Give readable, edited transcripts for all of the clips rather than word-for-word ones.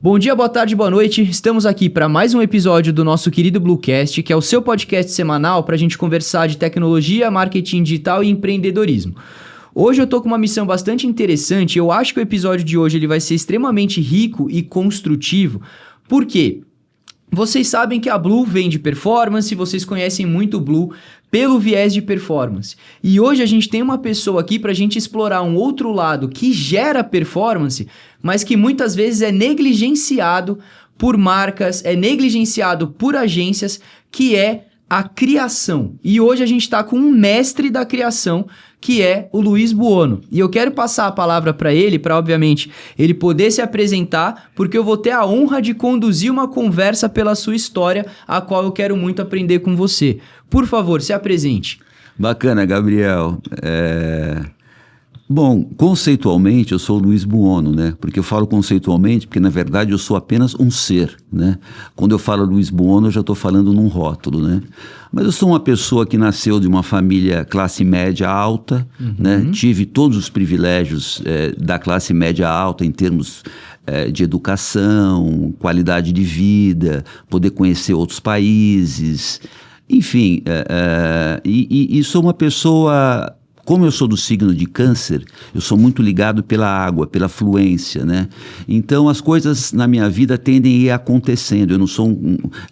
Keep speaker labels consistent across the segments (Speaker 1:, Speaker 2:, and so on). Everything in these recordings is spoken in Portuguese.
Speaker 1: Bom dia, boa tarde, boa noite. Estamos aqui para mais um episódio do nosso querido Bluecast, que é o seu podcast semanal para a gente conversar de tecnologia, marketing digital e empreendedorismo. Hoje eu tô com uma missão bastante interessante. Eu acho que o episódio de hoje ele vai ser extremamente rico e construtivo. Por quê? Vocês sabem que a Blue vende performance, vocês conhecem muito o Blue pelo viés de performance. E hoje a gente tem uma pessoa aqui para a gente explorar um outro lado que gera performance, mas que muitas vezes é negligenciado por marcas, é negligenciado por agências, que é a criação. E hoje a gente está com um mestre da criação, que é o Luiz Buono. E eu quero passar a palavra para ele, para obviamente ele poder se apresentar, porque eu vou ter a honra de conduzir uma conversa pela sua história, a qual eu quero muito aprender com você. Por favor, se apresente.
Speaker 2: Bacana, Gabriel. Bom, conceitualmente eu sou o Luiz Buono, né? Porque eu falo conceitualmente porque na verdade eu sou apenas um ser, né? Quando eu falo Luiz Buono eu já estou falando num rótulo, né? Mas eu sou uma pessoa que nasceu de uma família classe média alta, né? Tive todos os privilégios da classe média alta em termos de educação, qualidade de vida, poder conhecer outros países, enfim, e sou uma pessoa... Como eu sou do signo de Câncer, eu sou muito ligado pela água, pela fluência, né? Então, as coisas na minha vida tendem a ir acontecendo. Eu não sou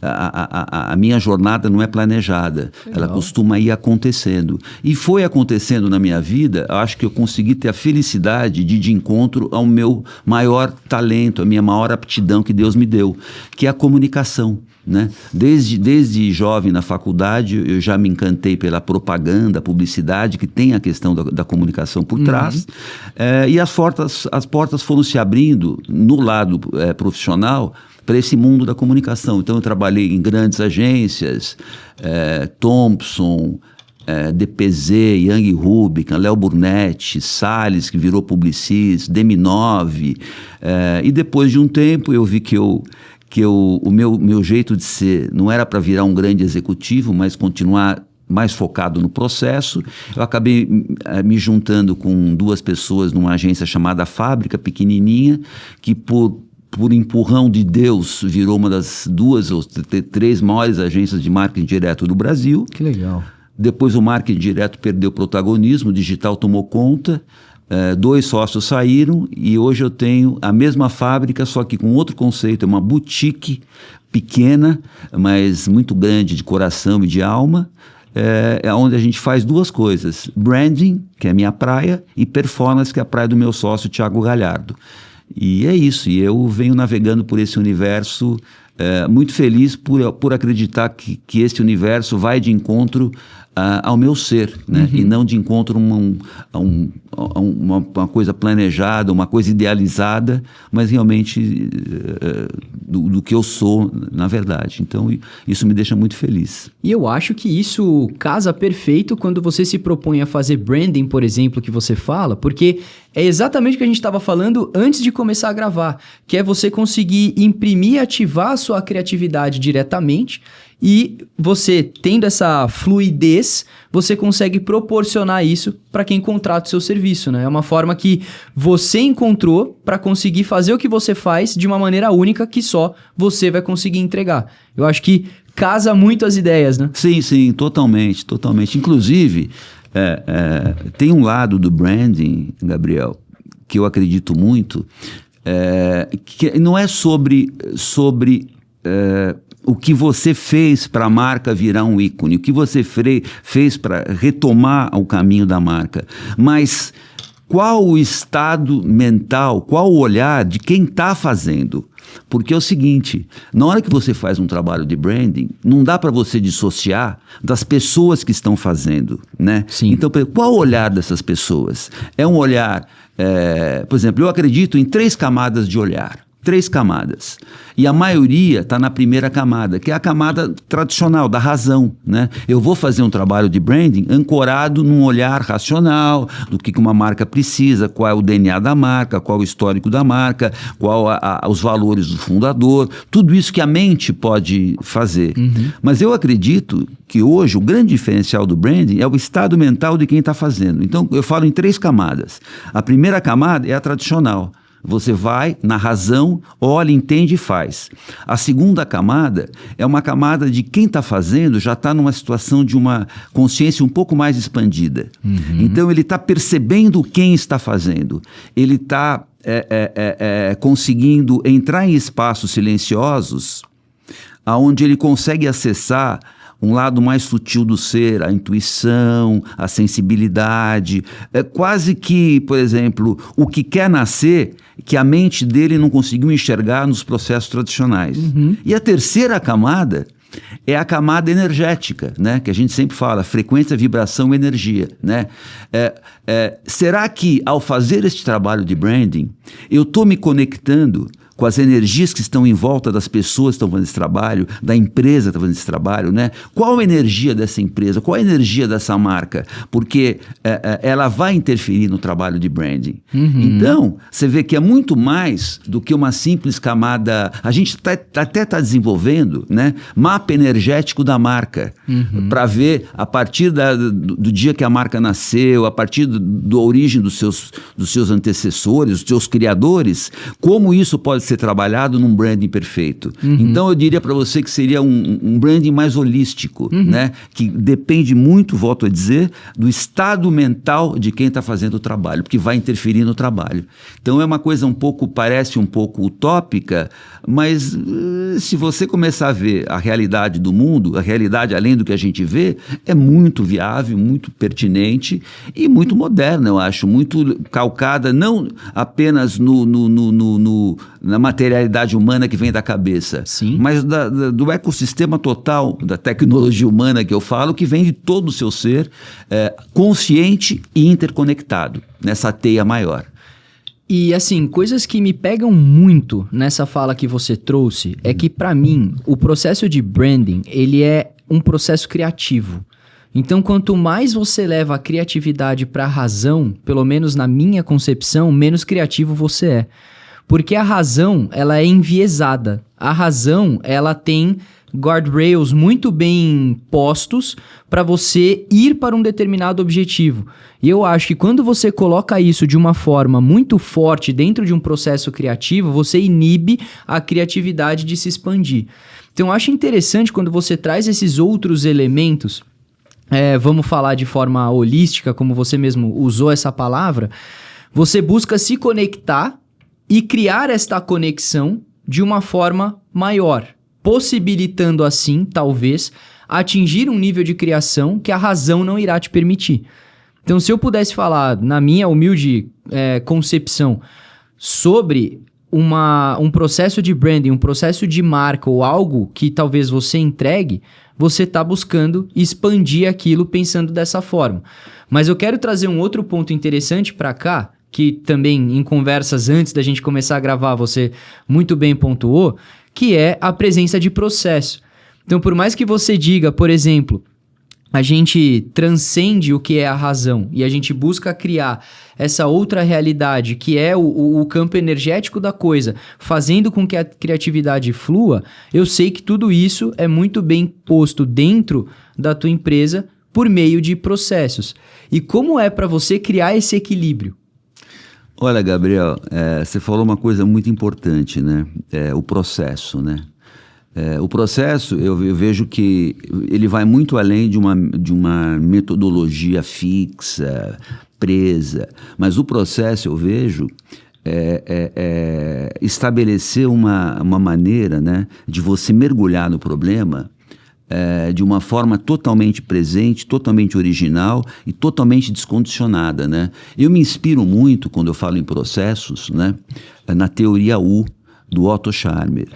Speaker 2: a minha jornada não é planejada. Legal. Ela costuma ir acontecendo. E foi acontecendo na minha vida, eu acho que eu consegui ter a felicidade de ir de encontro ao meu maior talento, a minha maior aptidão que Deus me deu, que é a comunicação. Né? Desde jovem na faculdade eu já me encantei pela propaganda, publicidade, que tem a questão da comunicação por trás, e as portas foram se abrindo no lado profissional para esse mundo da comunicação. Então eu trabalhei em grandes agências, Thomson, DPZ, Young Rubicon, Léo Burnett, Salles, que virou Publicis, DM9, e depois de um tempo eu vi que o meu jeito de ser não era para virar um grande executivo, mas continuar mais focado no processo. Eu acabei me juntando com duas pessoas numa agência chamada Fábrica, pequenininha, que por empurrão de Deus virou uma das 2 ou 3 maiores agências de marketing direto do Brasil.
Speaker 1: Que legal. Depois
Speaker 2: o marketing direto perdeu protagonismo, o digital tomou conta. 2 sócios saíram e hoje eu tenho a mesma fábrica, só que com outro conceito. É uma boutique pequena, mas muito grande de coração e de alma, onde a gente faz 2 coisas: branding, que é a minha praia, e performance, que é a praia do meu sócio Thiago Galhardo. E é isso, e eu venho navegando por esse universo, muito feliz por acreditar que esse universo vai de encontro ao meu ser, né? E não de encontro uma coisa planejada, uma coisa idealizada, mas realmente do que eu sou, na verdade. Então, isso me deixa muito feliz.
Speaker 1: E eu acho que isso casa perfeito quando você se propõe a fazer branding, por exemplo, que você fala, porque é exatamente o que a gente estava falando antes de começar a gravar, que é você conseguir imprimir e ativar a sua criatividade diretamente. E você, tendo essa fluidez, você consegue proporcionar isso para quem contrata o seu serviço, né? É uma forma que você encontrou para conseguir fazer o que você faz de uma maneira única que só você vai conseguir entregar. Eu acho que casa muito as ideias, né?
Speaker 2: Sim, totalmente. Inclusive, tem um lado do branding, Gabriel, que eu acredito muito, que não é sobre o que você fez para a marca virar um ícone, o que você fez para retomar o caminho da marca, mas qual o estado mental, qual o olhar de quem está fazendo. Porque é o seguinte, na hora que você faz um trabalho de branding, não dá para você dissociar das pessoas que estão fazendo, né?
Speaker 1: Sim.
Speaker 2: Então, qual o olhar dessas pessoas? É um olhar, por exemplo, eu acredito em 3 camadas de olhar. 3 camadas. E a maioria está na primeira camada, que é a camada tradicional, da razão, né? Eu vou fazer um trabalho de branding ancorado num olhar racional, do que uma marca precisa, qual é o DNA da marca, qual é o histórico da marca, qual os valores do fundador, tudo isso que a mente pode fazer. Mas eu acredito que hoje o grande diferencial do branding é o estado mental de quem está fazendo. Então, eu falo em 3 camadas. A primeira camada é a tradicional. Você vai na razão, olha, entende e faz. A segunda camada é uma camada de quem está fazendo já está numa situação de uma consciência um pouco mais expandida. Então ele está percebendo quem está fazendo. Ele está conseguindo entrar em espaços silenciosos onde ele consegue acessar um lado mais sutil do ser, a intuição, a sensibilidade. É quase que, por exemplo, o que quer nascer, que a mente dele não conseguiu enxergar nos processos tradicionais. E a terceira camada é a camada energética, né? Que a gente sempre fala, frequência, vibração, energia, né? Será que ao fazer este trabalho de branding, eu estou me conectando com as energias que estão em volta das pessoas que estão fazendo esse trabalho, da empresa que está fazendo esse trabalho, né? Qual a energia dessa empresa? Qual a energia dessa marca? Porque ela vai interferir no trabalho de branding. Então, você vê que é muito mais do que uma simples camada. A gente até está desenvolvendo, né, mapa energético da marca, para ver a partir do dia que a marca nasceu, a partir da origem dos seus antecessores, dos seus criadores, como isso pode ser trabalhado num branding perfeito. Então eu diria para você que seria um branding mais holístico, né? Que depende muito, volto a dizer, do estado mental de quem está fazendo o trabalho, porque vai interferir no trabalho. Então é uma coisa parece um pouco utópica, mas se você começar a ver a realidade do mundo, a realidade além do que a gente vê, é muito viável, muito pertinente e muito moderna, eu acho, muito calcada não apenas na materialidade humana que vem da cabeça,
Speaker 1: Sim.
Speaker 2: mas do ecossistema total da tecnologia humana que eu falo, que vem de todo o seu ser consciente e interconectado nessa teia maior.
Speaker 1: E assim, coisas que me pegam muito nessa fala que você trouxe é que, para mim, o processo de branding, ele é um processo criativo. Então, quanto mais você leva a criatividade para a razão, pelo menos na minha concepção, menos criativo você é. Porque a razão, ela é enviesada. A razão, ela tem guardrails muito bem postos para você ir para um determinado objetivo. E eu acho que quando você coloca isso de uma forma muito forte dentro de um processo criativo, você inibe a criatividade de se expandir. Então eu acho interessante quando você traz esses outros elementos, vamos falar de forma holística, como você mesmo usou essa palavra, você busca se conectar e criar esta conexão de uma forma maior, possibilitando assim, talvez, atingir um nível de criação que a razão não irá te permitir. Então, se eu pudesse falar, na minha humilde concepção, sobre um processo de branding, um processo de marca ou algo que talvez você entregue, você está buscando expandir aquilo pensando dessa forma. Mas eu quero trazer um outro ponto interessante para cá, que também em conversas antes da gente começar a gravar você muito bem pontuou, que é a presença de processo. Então, por mais que você diga, por exemplo, a gente transcende o que é a razão e a gente busca criar essa outra realidade que é o campo energético da coisa, fazendo com que a criatividade flua, eu sei que tudo isso é muito bem posto dentro da tua empresa por meio de processos. E como é para você criar esse equilíbrio?
Speaker 2: Olha, Gabriel, você falou uma coisa muito importante, né? O processo, né? O processo, eu vejo que ele vai muito além de uma metodologia fixa, presa, mas o processo, eu vejo, estabelecer uma maneira, né, de você mergulhar no problema de uma forma totalmente presente, totalmente original e totalmente descondicionada, né? Eu me inspiro muito, quando eu falo em processos, né, na teoria U, do Otto Scharmer.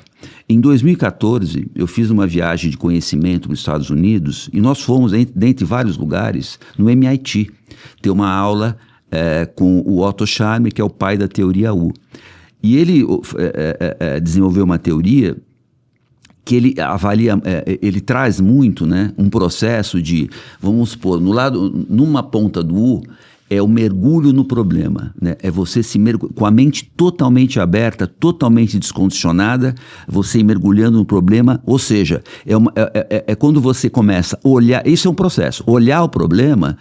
Speaker 2: Em 2014, eu fiz uma viagem de conhecimento para os Estados Unidos e nós fomos, dentre vários lugares, no MIT, ter uma aula com o Otto Scharmer, que é o pai da teoria U. E ele desenvolveu uma teoria que ele avalia, ele traz muito, né, um processo de, vamos supor, numa ponta do U, é o mergulho no problema, né? É você se com a mente totalmente aberta, totalmente descondicionada, você ir mergulhando no problema, ou seja, quando você começa a olhar, isso é um processo, olhar o problema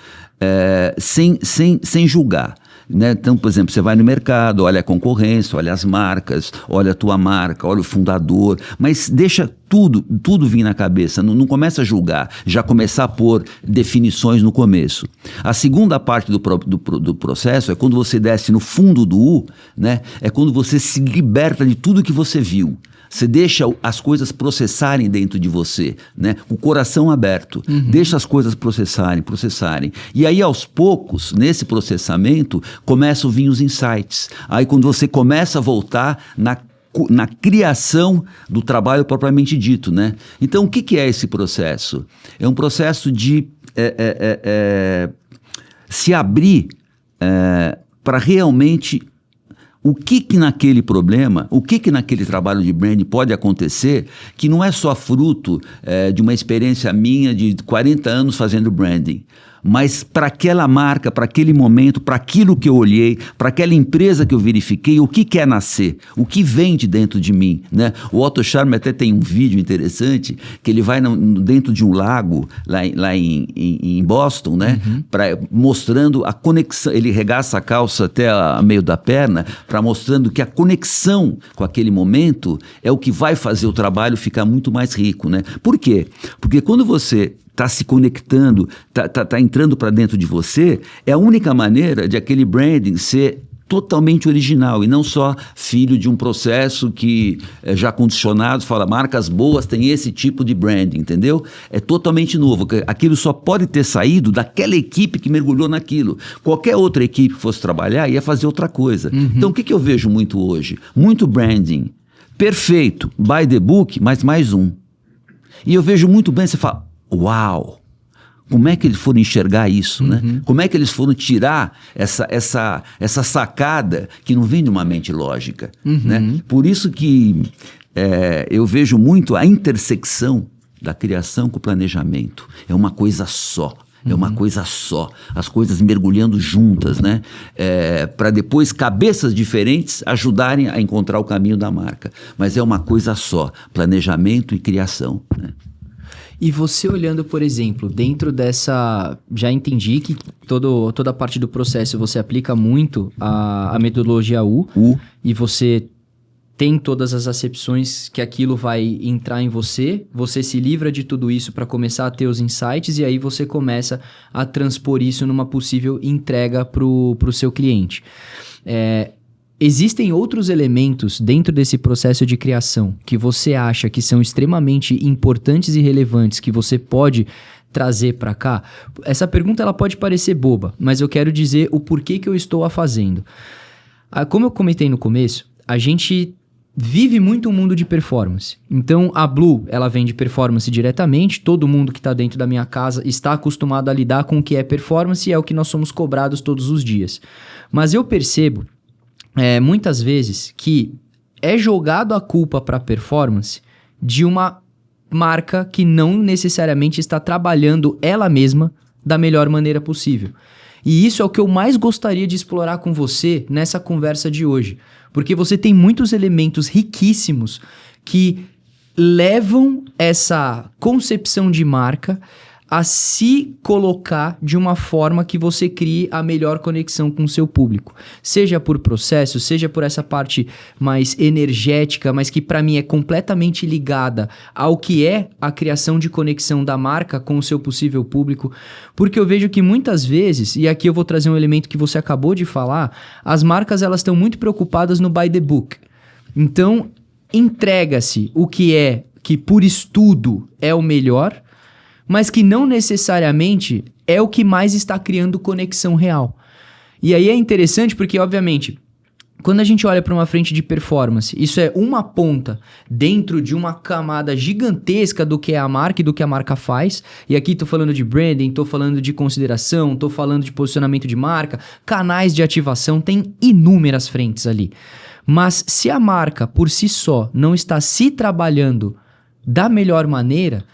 Speaker 2: sem julgar. né? Então, por exemplo, você vai no mercado, olha a concorrência, olha as marcas, olha a tua marca, olha o fundador, mas deixa tudo vir na cabeça, não começa a julgar, já começar a pôr definições no começo. A segunda parte do processo é quando você desce no fundo do U, né? É quando você se liberta de tudo que você viu. Você deixa as coisas processarem dentro de você, né? O coração aberto. Deixa as coisas processarem. E aí, aos poucos, nesse processamento, começam a vir os insights. Aí, quando você começa a voltar na criação do trabalho propriamente dito, né? Então, o que é esse processo? É um processo de se abrir para realmente... O que naquele problema, o que naquele trabalho de branding pode acontecer que não é só fruto de uma experiência minha de 40 anos fazendo branding, mas para aquela marca, para aquele momento, para aquilo que eu olhei, para aquela empresa que eu verifiquei, o que quer nascer, o que vem de dentro de mim, né? O Otto Scharmer até tem um vídeo interessante que ele vai dentro de um lago lá em Boston, né? Mostrando a conexão, ele regaça a calça até a meio da perna, para mostrando que a conexão com aquele momento é o que vai fazer o trabalho ficar muito mais rico, né? Por quê? Porque quando você está se conectando, está entrando para dentro de você, é a única maneira de aquele branding ser totalmente original e não só filho de um processo que já condicionado, fala, marcas boas têm esse tipo de branding, entendeu? É totalmente novo, aquilo só pode ter saído daquela equipe que mergulhou naquilo. Qualquer outra equipe que fosse trabalhar ia fazer outra coisa. Então o que eu vejo muito hoje? Muito branding, perfeito, by the book, mas mais um. E eu vejo muito bem, você fala, uau! Como é que eles foram enxergar isso, né? Como é que eles foram tirar essa sacada que não vem de uma mente lógica, né? Por isso que eu vejo muito a intersecção da criação com o planejamento. É uma coisa só. É uma coisa só, as coisas mergulhando juntas, né? Para depois cabeças diferentes ajudarem a encontrar o caminho da marca. Mas é uma coisa só, planejamento e criação, né?
Speaker 1: E você olhando, por exemplo, dentro dessa... Já entendi que toda a parte do processo você aplica muito a metodologia U. E você tem todas as acepções que aquilo vai entrar em você, você se livra de tudo isso para começar a ter os insights e aí você começa a transpor isso numa possível entrega para o seu cliente. Existem outros elementos dentro desse processo de criação que você acha que são extremamente importantes e relevantes que você pode trazer para cá? Essa pergunta ela pode parecer boba, mas eu quero dizer o porquê que eu estou a fazendo. Como eu comentei no começo, a gente vive muito um mundo de performance. Então, a Blue, ela vende performance diretamente, todo mundo que está dentro da minha casa está acostumado a lidar com o que é performance e é o que nós somos cobrados todos os dias. Mas eu percebo muitas vezes que é jogado a culpa para a performance de uma marca que não necessariamente está trabalhando ela mesma da melhor maneira possível. E isso é o que eu mais gostaria de explorar com você nessa conversa de hoje. Porque você tem muitos elementos riquíssimos que levam essa concepção de marca a se colocar de uma forma que você crie a melhor conexão com o seu público. Seja por processo, seja por essa parte mais energética, mas que para mim é completamente ligada ao que é a criação de conexão da marca com o seu possível público. Porque eu vejo que muitas vezes, e aqui eu vou trazer um elemento que você acabou de falar, as marcas elas estão muito preocupadas no by the book. Então, entrega-se o que por estudo é o melhor, mas que não necessariamente é o que mais está criando conexão real. E aí é interessante porque, obviamente, quando a gente olha para uma frente de performance, isso é uma ponta dentro de uma camada gigantesca do que é a marca e do que a marca faz. E aqui estou falando de branding, estou falando de consideração, estou falando de posicionamento de marca, canais de ativação, tem inúmeras frentes ali. Mas se a marca por si só não está se trabalhando da melhor maneira,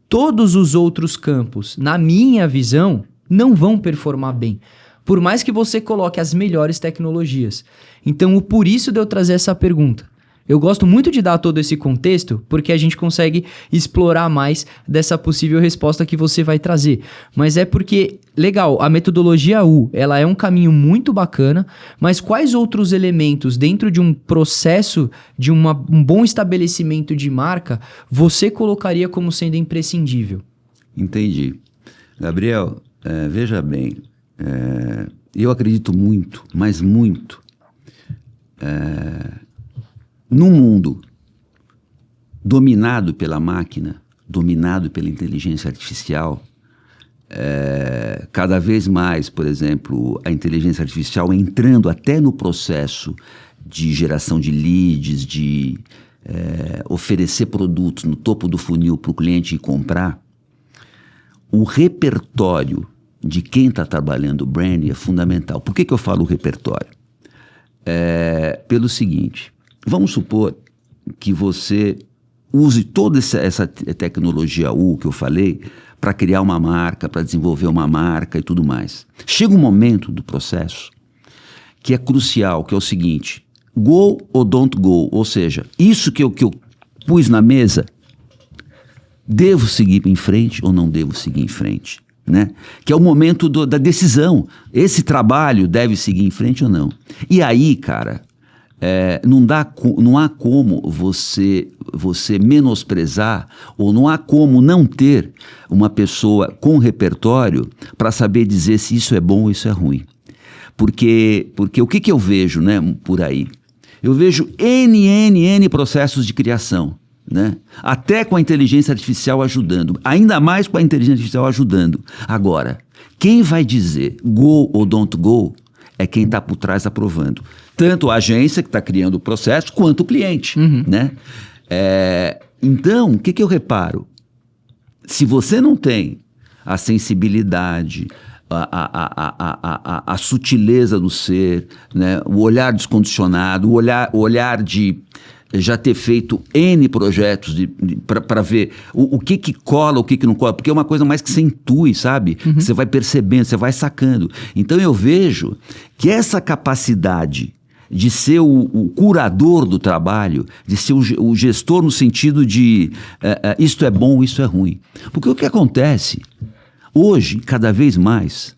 Speaker 1: todos os outros campos, na minha visão, não vão performar bem. Por mais que você coloque as melhores tecnologias. Então, por isso de eu trazer essa pergunta. Eu gosto muito de dar todo esse contexto porque a gente consegue explorar mais dessa possível resposta que você vai trazer. Mas é porque, legal, a metodologia U, ela é um caminho muito bacana, mas quais outros elementos dentro de um processo de um bom estabelecimento de marca você colocaria como sendo imprescindível?
Speaker 2: Entendi. Gabriel, veja bem, eu acredito muito, mas muito, num mundo dominado pela máquina, dominado pela inteligência artificial, cada vez mais, por exemplo, a inteligência artificial entrando até no processo de geração de leads, de oferecer produtos no topo do funil para o cliente ir comprar, o repertório de quem está trabalhando o branding é fundamental. Por que eu falo repertório? Pelo seguinte, vamos supor que você use toda essa tecnologia U que eu falei para criar uma marca, para desenvolver uma marca e tudo mais. Chega um momento do processo que é crucial, que é o seguinte: go ou don't go, ou seja, isso que eu pus na mesa, devo seguir em frente ou não devo seguir em frente? Né? Que é o momento da decisão. Esse trabalho deve seguir em frente ou não? E aí, cara, não há como você menosprezar, ou não há como não ter uma pessoa com repertório para saber dizer se isso é bom ou isso é ruim. Porque o que eu vejo, né, por aí? Eu vejo N processos de criação. Né? Até com a inteligência artificial ajudando, ainda mais com a inteligência artificial ajudando. Agora, quem vai dizer go ou don't go é quem está por trás aprovando. Tanto a agência que está criando o processo, quanto o cliente. Né? Então, o que eu reparo? Se você não tem a sensibilidade, a sutileza do ser, né? O olhar descondicionado, o olhar de já ter feito N projetos para ver o que cola, o que não cola, porque é uma coisa mais que você intui, sabe? Você vai percebendo, você vai sacando. Então eu vejo que essa capacidade de ser o curador do trabalho, de ser o gestor no sentido de isto é bom, isto é ruim. Porque o que acontece, hoje, cada vez mais,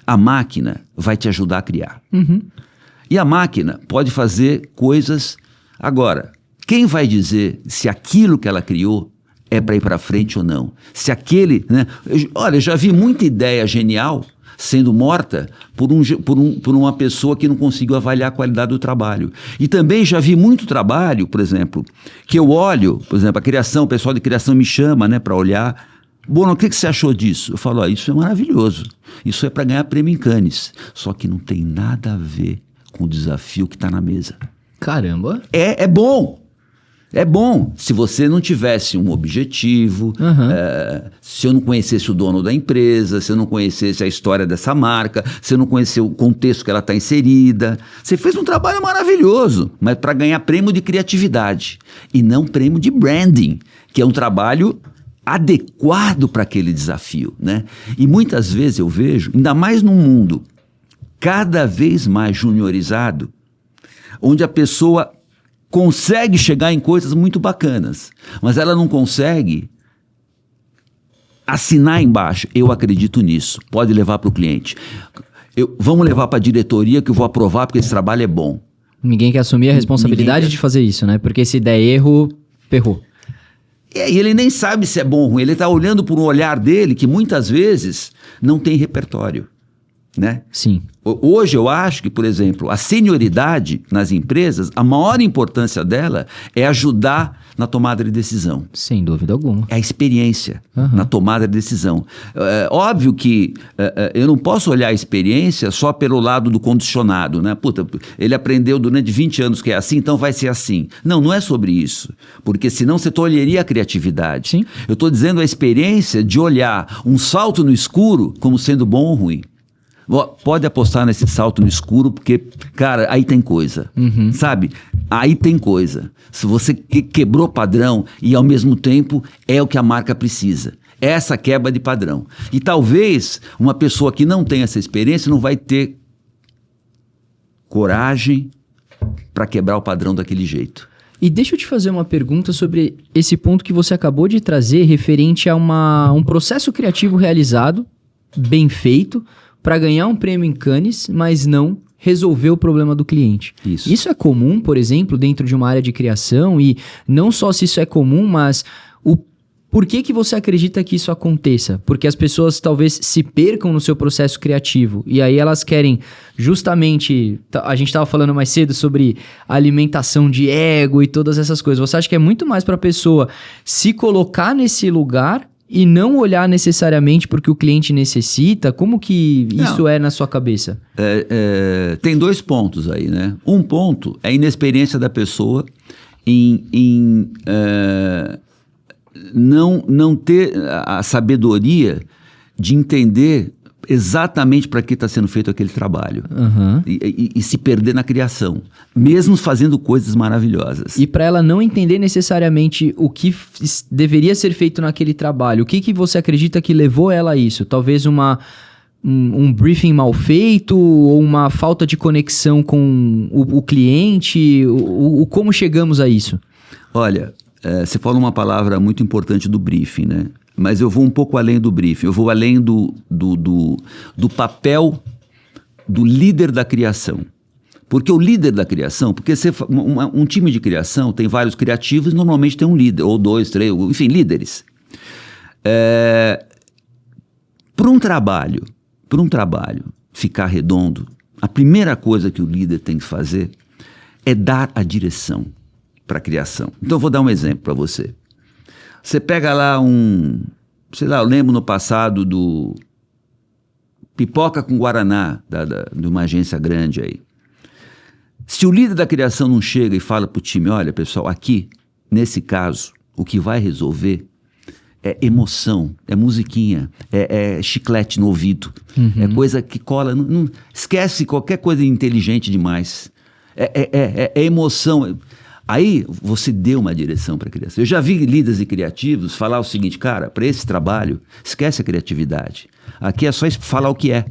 Speaker 2: a máquina vai te ajudar a criar. E a máquina pode fazer coisas. Agora, quem vai dizer se aquilo que ela criou é para ir para frente ou não? Se aquele, né? Olha, eu já vi muita ideia genial sendo morta por uma pessoa que não conseguiu avaliar a qualidade do trabalho. E também já vi muito trabalho, por exemplo, que eu olho, por exemplo, o pessoal de criação me chama, né, para olhar. Bono, o que você achou disso? Eu falo, isso é maravilhoso. Isso é para ganhar prêmio em Cannes. Só que não tem nada a ver com o desafio que está na mesa.
Speaker 1: Caramba!
Speaker 2: É bom! É bom se você não tivesse um objetivo, se eu não conhecesse o dono da empresa, se eu não conhecesse a história dessa marca, se eu não conhecesse o contexto que ela está inserida. Você fez um trabalho maravilhoso, mas para ganhar prêmio de criatividade e não prêmio de branding, que é um trabalho adequado para aquele desafio, né? E muitas vezes eu vejo, ainda mais num mundo cada vez mais juniorizado, onde a pessoa consegue chegar em coisas muito bacanas, mas ela não consegue assinar embaixo. Eu acredito nisso. Pode levar para o cliente. Vamos levar para a diretoria que eu vou aprovar porque esse trabalho é bom.
Speaker 1: Ninguém quer assumir a responsabilidade de fazer isso, né? Porque se der erro, ferrou.
Speaker 2: E ele nem sabe se é bom ou ruim. Ele está olhando por um olhar dele que muitas vezes não tem repertório. Né?
Speaker 1: Sim.
Speaker 2: Hoje eu acho que, por exemplo, a senioridade nas empresas, a maior importância dela é ajudar na tomada de decisão.
Speaker 1: Sem dúvida alguma.
Speaker 2: É a experiência na tomada de decisão. Óbvio que eu não posso olhar a experiência só pelo lado do condicionado, né? Puta, ele aprendeu durante 20 anos que é assim, então vai ser assim. Não é sobre isso. Porque senão você tolheria a criatividade.
Speaker 1: Sim.
Speaker 2: Eu estou dizendo a experiência de olhar um salto no escuro como sendo bom ou ruim. Pode apostar nesse salto no escuro, porque, cara, aí tem coisa, sabe? Aí tem coisa. Se você quebrou padrão e, ao mesmo tempo, é o que a marca precisa. Essa quebra de padrão. E talvez uma pessoa que não tem essa experiência não vai ter coragem para quebrar o padrão daquele jeito.
Speaker 1: E deixa eu te fazer uma pergunta sobre esse ponto que você acabou de trazer referente a um processo criativo realizado, bem feito, para ganhar um prêmio em Cannes, mas não resolver o problema do cliente. Isso é comum, por exemplo, dentro de uma área de criação, e não só se isso é comum, mas por que você acredita que isso aconteça? Porque as pessoas talvez se percam no seu processo criativo e aí elas querem justamente... A gente estava falando mais cedo sobre alimentação de ego e todas essas coisas. Você acha que é muito mais para a pessoa se colocar nesse lugar e não olhar necessariamente porque o cliente necessita? Como que isso é na sua cabeça?
Speaker 2: Tem 2 pontos aí, né? Um ponto é a inexperiência da pessoa em não ter a sabedoria de entender exatamente para que está sendo feito aquele trabalho. E se perder na criação, mesmo fazendo coisas maravilhosas.
Speaker 1: E para ela não entender necessariamente o que deveria ser feito naquele trabalho, o que você acredita que levou ela a isso? Talvez um briefing mal feito ou uma falta de conexão com o cliente? Como chegamos a isso?
Speaker 2: Olha, você falou uma palavra muito importante do briefing, né? Mas eu vou um pouco além do briefing, eu vou além do papel do líder da criação. Porque o líder da criação, porque um time de criação tem vários criativos, normalmente tem um líder, ou 2, 3, enfim, líderes. Para um trabalho ficar redondo, a primeira coisa que o líder tem que fazer é dar a direção para a criação. Então eu vou dar um exemplo para você. Você pega lá eu lembro no passado do Pipoca com Guaraná, de uma agência grande aí. Se o líder da criação não chega e fala pro time, olha pessoal, aqui, nesse caso, o que vai resolver é emoção, é musiquinha, é chiclete no ouvido, é coisa que cola, não esquece qualquer coisa inteligente demais, é emoção. Aí você deu uma direção para a criação. Eu já vi líderes e criativos falar o seguinte, cara, para esse trabalho, esquece a criatividade. Aqui é só falar o que é.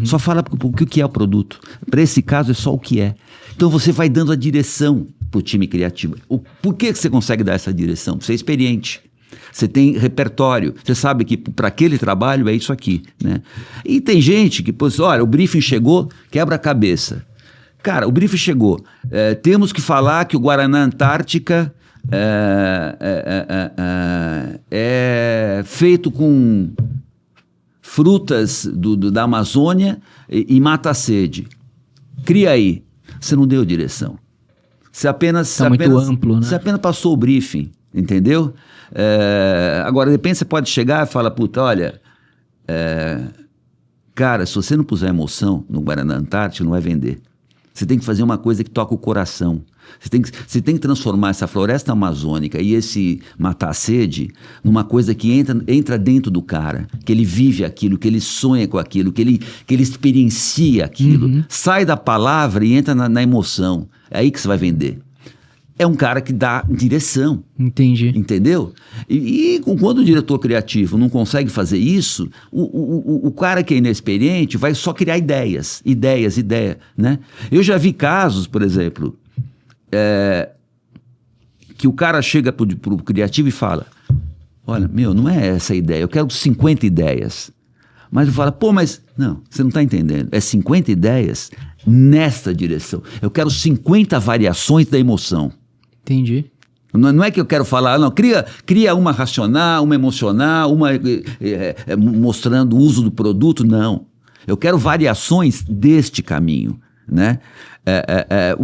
Speaker 2: Só fala o que é o produto. Para esse caso é só o que é. Então você vai dando a direção para o time criativo. Por que você consegue dar essa direção? Você é experiente. Você tem repertório. Você sabe que para aquele trabalho é isso aqui, né? E tem gente que, olha, o briefing chegou, quebra a cabeça. Cara, o briefing chegou. Temos que falar que o Guaraná Antártica é feito com frutas da Amazônia e mata a sede. Cria aí. Você não deu direção. Você apenas...
Speaker 1: muito amplo, né?
Speaker 2: Você apenas passou o briefing, entendeu? Agora, de repente, você pode chegar e falar, puta, olha... cara, se você não puser emoção no Guaraná Antártica, não vai vender. Você tem que fazer uma coisa que toca o coração. Você tem que transformar essa floresta amazônica e esse matar a sede numa coisa que entra dentro do cara, que ele vive aquilo, que ele sonha com aquilo, que ele experiencia aquilo. Sai da palavra e entra na emoção. É aí que você vai vender. É um cara que dá direção. Entendi. Entendeu? E quando o diretor criativo não consegue fazer isso, o cara que é inexperiente vai só criar ideias, né? Eu já vi casos, por exemplo, que o cara chega pro criativo e fala, olha, não é essa a ideia, eu quero 50 ideias. Mas ele fala, mas... Não, você não está entendendo. É 50 ideias nesta direção. Eu quero 50 variações da emoção. Entendi. Não é que eu quero falar, não, cria uma racional, uma emocional, uma mostrando o uso do produto, não. Eu quero variações deste caminho, né?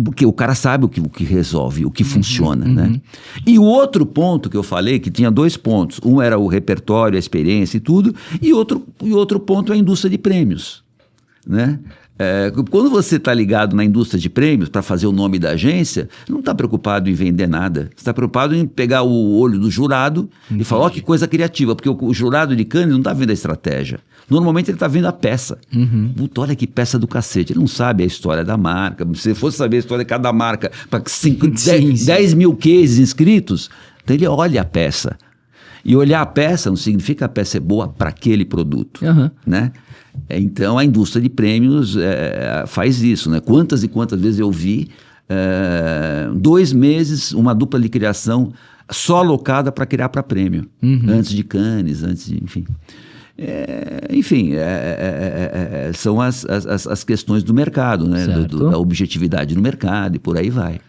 Speaker 2: Porque o cara sabe o que resolve, o que funciona, né? E o outro ponto que eu falei, que tinha 2 pontos, um era o repertório, a experiência e tudo, e outro ponto é a indústria de prêmios, né? Quando você está ligado na indústria de prêmios para fazer o nome da agência, não está preocupado em vender nada. Você está preocupado em pegar o olho do jurado e falar, que coisa criativa, porque o jurado de Cannes não está vendo a estratégia. Normalmente ele está vendo a peça. Puta, olha que peça do cacete. Ele não sabe a história da marca. Se fosse saber a história de cada marca para 10 mil cases inscritos, então ele olha a peça. E olhar a peça não significa que a peça é boa para aquele produto, né? Então a indústria de prêmios faz isso, né? Quantas e quantas vezes eu vi 2 meses, uma dupla de criação só alocada para criar para prêmio, antes de Cannes, enfim. São as questões do mercado, né? Da objetividade no mercado e por aí vai.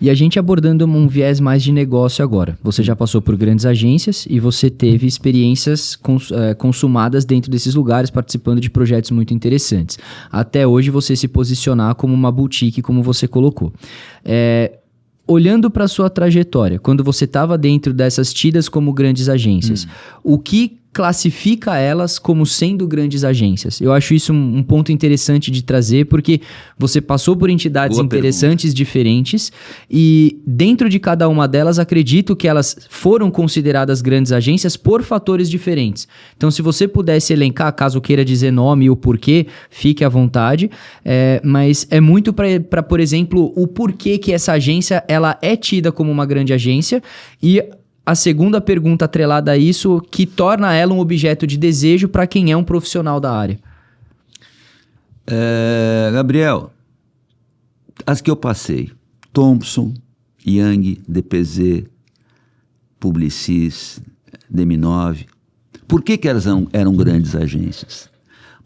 Speaker 1: E a gente abordando um viés mais de negócio agora. Você já passou por grandes agências e você teve experiências consumadas dentro desses lugares, participando de projetos muito interessantes. Até hoje você se posicionar como uma boutique, como você colocou. Olhando para a sua trajetória, quando você estava dentro dessas tidas como grandes agências, o que classifica elas como sendo grandes agências? Eu acho isso um ponto interessante de trazer, porque você passou por entidades interessantes, diferentes, e dentro de cada uma delas, acredito que elas foram consideradas grandes agências por fatores diferentes. Então, se você pudesse elencar, caso queira dizer nome e o porquê, fique à vontade, mas é muito para, por exemplo, o porquê que essa agência ela é tida como uma grande agência, e a segunda pergunta atrelada a isso, que torna ela um objeto de desejo para quem é um profissional da área.
Speaker 2: Gabriel, as que eu passei, Thomson, Young, DPZ, Publicis, DM9, por que elas eram grandes agências?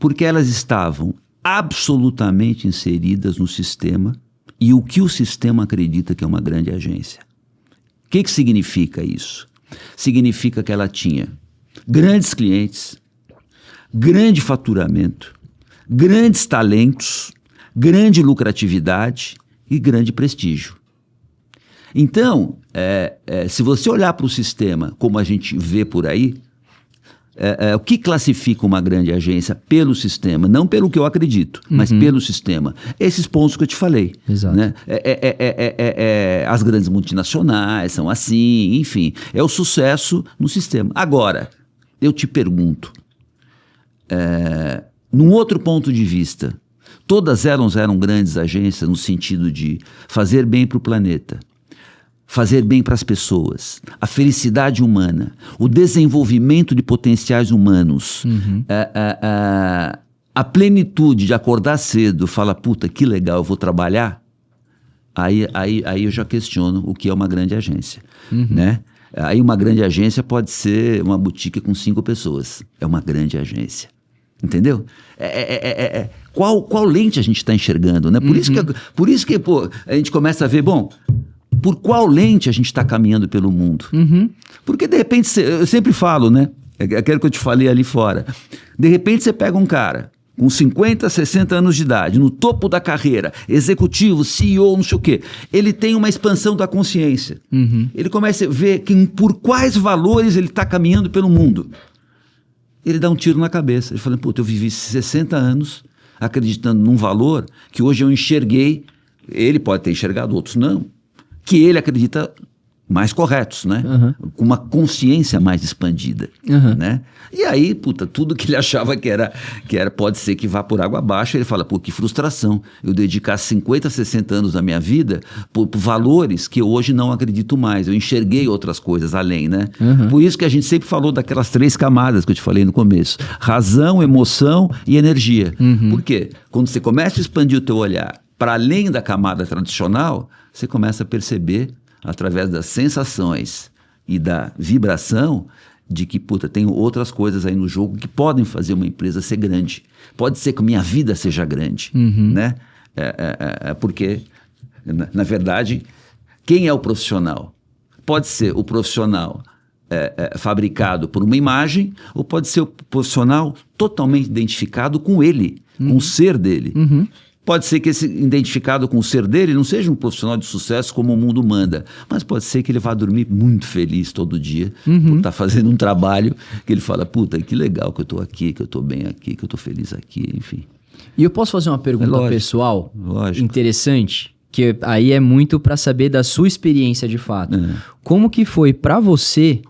Speaker 2: Porque elas estavam absolutamente inseridas no sistema e o que o sistema acredita que é uma grande agência. O que significa isso? Significa que ela tinha grandes clientes, grande faturamento, grandes talentos, grande lucratividade e grande prestígio. Então, se você olhar para o sistema como a gente vê por aí, o que classifica uma grande agência pelo sistema, não pelo que eu acredito, mas pelo sistema. Esses pontos que eu te falei.
Speaker 1: Exato.
Speaker 2: Né? As grandes multinacionais são assim, enfim. É o sucesso no sistema. Agora, eu te pergunto, num outro ponto de vista, todas elas eram grandes agências no sentido de fazer bem para o planeta, fazer bem para as pessoas, a felicidade humana, o desenvolvimento de potenciais humanos, a plenitude de acordar cedo, falar, puta, que legal, eu vou trabalhar, aí eu já questiono o que é uma grande agência, né? Aí uma grande agência pode ser uma boutique com 5 pessoas, é uma grande agência, entendeu? Qual lente a gente está enxergando, né? Por isso que pô, a gente começa a ver, bom, por qual lente a gente está caminhando pelo mundo? Porque, de repente, eu sempre falo, né? É aquilo que eu te falei ali fora. De repente, você pega um cara com 50, 60 anos de idade, no topo da carreira, executivo, CEO, não sei o quê. Ele tem uma expansão da consciência. Ele começa a ver por quais valores ele está caminhando pelo mundo. Ele dá um tiro na cabeça. Ele fala, puta, eu vivi 60 anos acreditando num valor que hoje eu enxerguei, ele pode ter enxergado, outros não, que ele acredita mais corretos, né? Com uma consciência mais expandida, né? E aí, puta, tudo que ele achava que era pode ser que vá por água abaixo, ele fala, pô, que frustração, eu dedicar 50, 60 anos da minha vida por valores que eu hoje não acredito mais, eu enxerguei outras coisas além, né? Por isso que a gente sempre falou daquelas 3 camadas que eu te falei no começo, razão, emoção e energia. Por quê? Quando você começa a expandir o teu olhar para além da camada tradicional, você começa a perceber, através das sensações e da vibração, de que, puta, tem outras coisas aí no jogo que podem fazer uma empresa ser grande. Pode ser que minha vida seja grande, né? Porque, na verdade, quem é o profissional? Pode ser o profissional fabricado por uma imagem, ou pode ser o profissional totalmente identificado com ele, com o ser dele. Pode ser que esse identificado com o ser dele não seja um profissional de sucesso como o mundo manda, mas pode ser que ele vá dormir muito feliz todo dia por estar fazendo um trabalho que ele fala, puta, que legal que eu estou aqui, que eu estou bem aqui, que eu estou feliz aqui, enfim.
Speaker 1: E eu posso fazer uma pergunta pessoal interessante, que aí é muito para saber da sua experiência de fato. Como que foi para você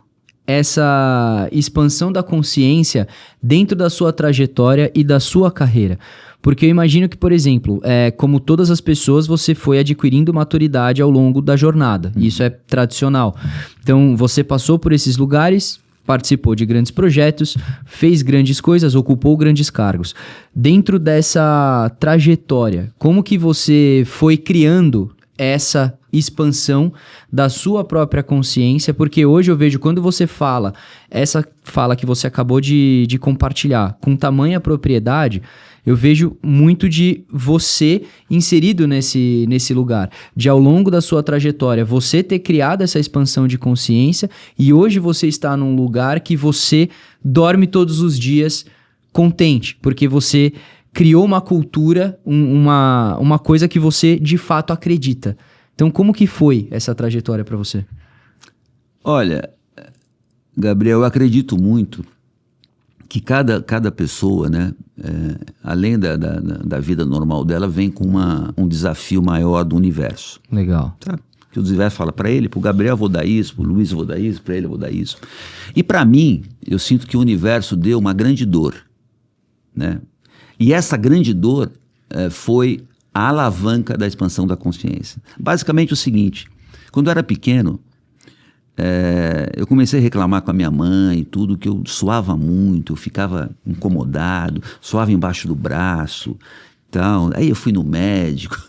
Speaker 1: essa expansão da consciência dentro da sua trajetória e da sua carreira? Porque eu imagino que, por exemplo, como todas as pessoas, você foi adquirindo maturidade ao longo da jornada. Isso é tradicional. Então, você passou por esses lugares, participou de grandes projetos, fez grandes coisas, ocupou grandes cargos. Dentro dessa trajetória, como que você foi criando essa expansão da sua própria consciência? Porque hoje eu vejo, quando você fala, essa fala que você acabou de compartilhar com tamanha propriedade, eu vejo muito de você inserido nesse lugar, de ao longo da sua trajetória, você ter criado essa expansão de consciência e hoje você está num lugar que você dorme todos os dias contente, porque você criou uma cultura, uma coisa que você de fato acredita. Então, como que foi essa trajetória para você?
Speaker 2: Olha, Gabriel, eu acredito muito que cada pessoa, né, além da vida normal dela, vem com um desafio maior do universo.
Speaker 1: Legal.
Speaker 2: Sabe? Que o universo fala para ele, para o Gabriel eu vou dar isso, para o Luiz eu vou dar isso, para ele eu vou dar isso. E para mim, eu sinto que o universo deu uma grande dor, né? E essa grande dor foi a alavanca da expansão da consciência. Basicamente o seguinte, quando eu era pequeno, eu comecei a reclamar com a minha mãe e tudo, que eu suava muito, eu ficava incomodado, suava embaixo do braço, tal. Aí eu fui no médico,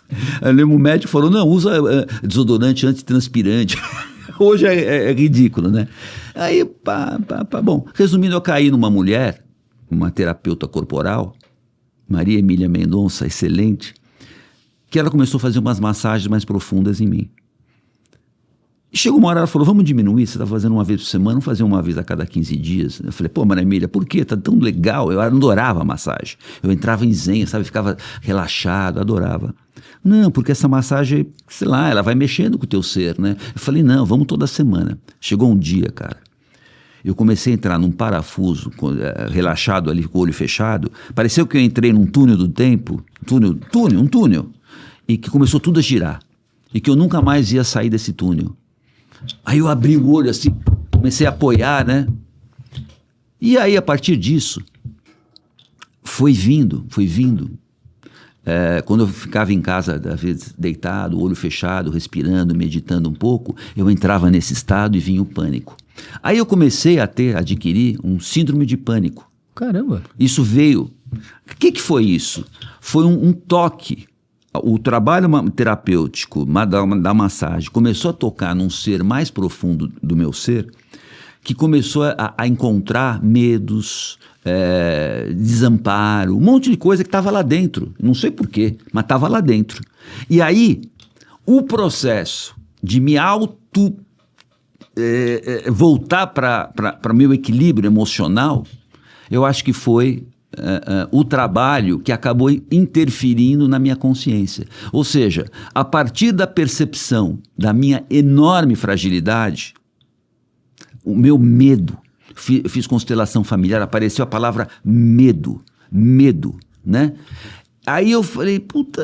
Speaker 2: aí o médico falou, não, usa desodorante antitranspirante. Hoje é ridículo, né? Aí, bom, resumindo, eu caí numa mulher, uma terapeuta corporal, Maria Emília Mendonça, excelente, que ela começou a fazer umas massagens mais profundas em mim. E chegou uma hora, ela falou, vamos diminuir, você está fazendo uma vez por semana, vamos fazer uma vez a cada 15 dias. Eu falei, pô, Maria Emília, por quê? Tá tão legal, eu adorava a massagem. Eu entrava em zen, sabe, ficava relaxado, adorava. Não, porque essa massagem, sei lá, ela vai mexendo com o teu ser, né? Eu falei, não, vamos toda semana. Chegou um dia, cara, eu comecei a entrar num parafuso, relaxado ali, com o olho fechado. Pareceu que eu entrei num túnel do tempo, um túnel, e que começou tudo a girar. E que eu nunca mais ia sair desse túnel. Aí eu abri o olho assim, comecei a apoiar, né? E aí, a partir disso, foi vindo. Quando eu ficava em casa, às vezes deitado, olho fechado, respirando, meditando um pouco, eu entrava nesse estado e vinha o pânico. Aí eu comecei a adquirir um síndrome de pânico.
Speaker 1: Caramba!
Speaker 2: Isso veio... O que foi isso? Foi um toque. O trabalho terapêutico da massagem começou a tocar num ser mais profundo do meu ser, que começou a encontrar medos, desamparo, um monte de coisa que estava lá dentro. Não sei porquê, mas estava lá dentro. E aí, o processo de me voltar para meu equilíbrio emocional, eu acho que foi o trabalho que acabou interferindo na minha consciência. Ou seja, a partir da percepção da minha enorme fragilidade, o meu medo, fiz constelação familiar, apareceu a palavra medo, né? Aí eu falei, puta,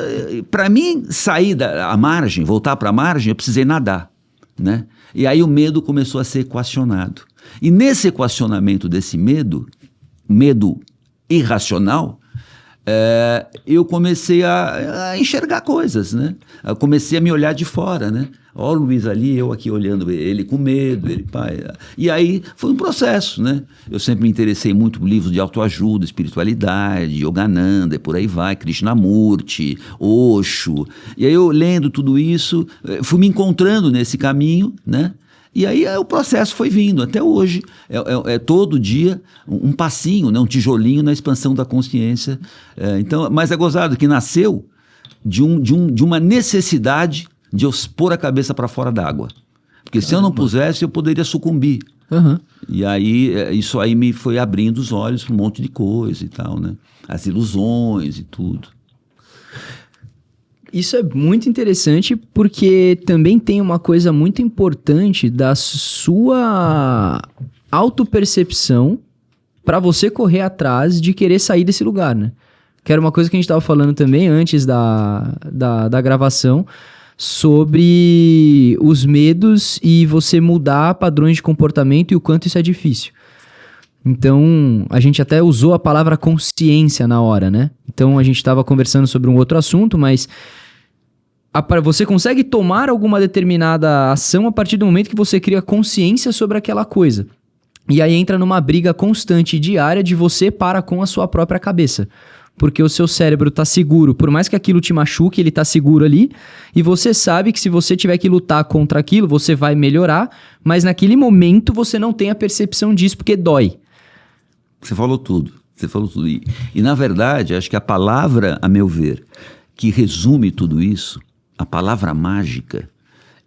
Speaker 2: para mim sair da margem, voltar para a margem, eu precisei nadar, né? E aí o medo começou a ser equacionado. E nesse equacionamento desse medo irracional, eu comecei a enxergar coisas, né? Eu comecei a me olhar de fora, né? Ó, o Luiz ali, eu aqui olhando ele com medo, ele pai. E aí foi um processo, né? Eu sempre me interessei muito por livros de autoajuda, espiritualidade, Yogananda, e por aí vai, Krishnamurti, Osho. E aí eu lendo tudo isso, fui me encontrando nesse caminho, né? E aí o processo foi vindo, até hoje, todo dia um passinho, né, um tijolinho na expansão da consciência. Então, mas é gozado que nasceu de uma necessidade de eu pôr a cabeça para fora d'água. Porque se eu não pusesse, eu poderia sucumbir.
Speaker 1: Uhum.
Speaker 2: E aí, isso aí me foi abrindo os olhos para um monte de coisa e tal, né? As ilusões e tudo.
Speaker 1: Isso é muito interessante porque também tem uma coisa muito importante da sua autopercepção para você correr atrás de querer sair desse lugar, né? Que era uma coisa que a gente estava falando também antes da gravação, sobre os medos e você mudar padrões de comportamento e o quanto isso é difícil. Então, a gente até usou a palavra consciência na hora, né? Então, a gente estava conversando sobre um outro assunto, mas você consegue tomar alguma determinada ação a partir do momento que você cria consciência sobre aquela coisa. E aí entra numa briga constante e diária de você para com a sua própria cabeça. porque o seu cérebro tá seguro. Por mais que aquilo te machuque, ele tá seguro ali. E você sabe que se você tiver que lutar contra aquilo, você vai melhorar. Mas naquele momento você não tem a percepção disso, porque dói.
Speaker 2: Você falou tudo. Você falou tudo. E na verdade, acho que a palavra, a meu ver, que resume tudo isso, a palavra mágica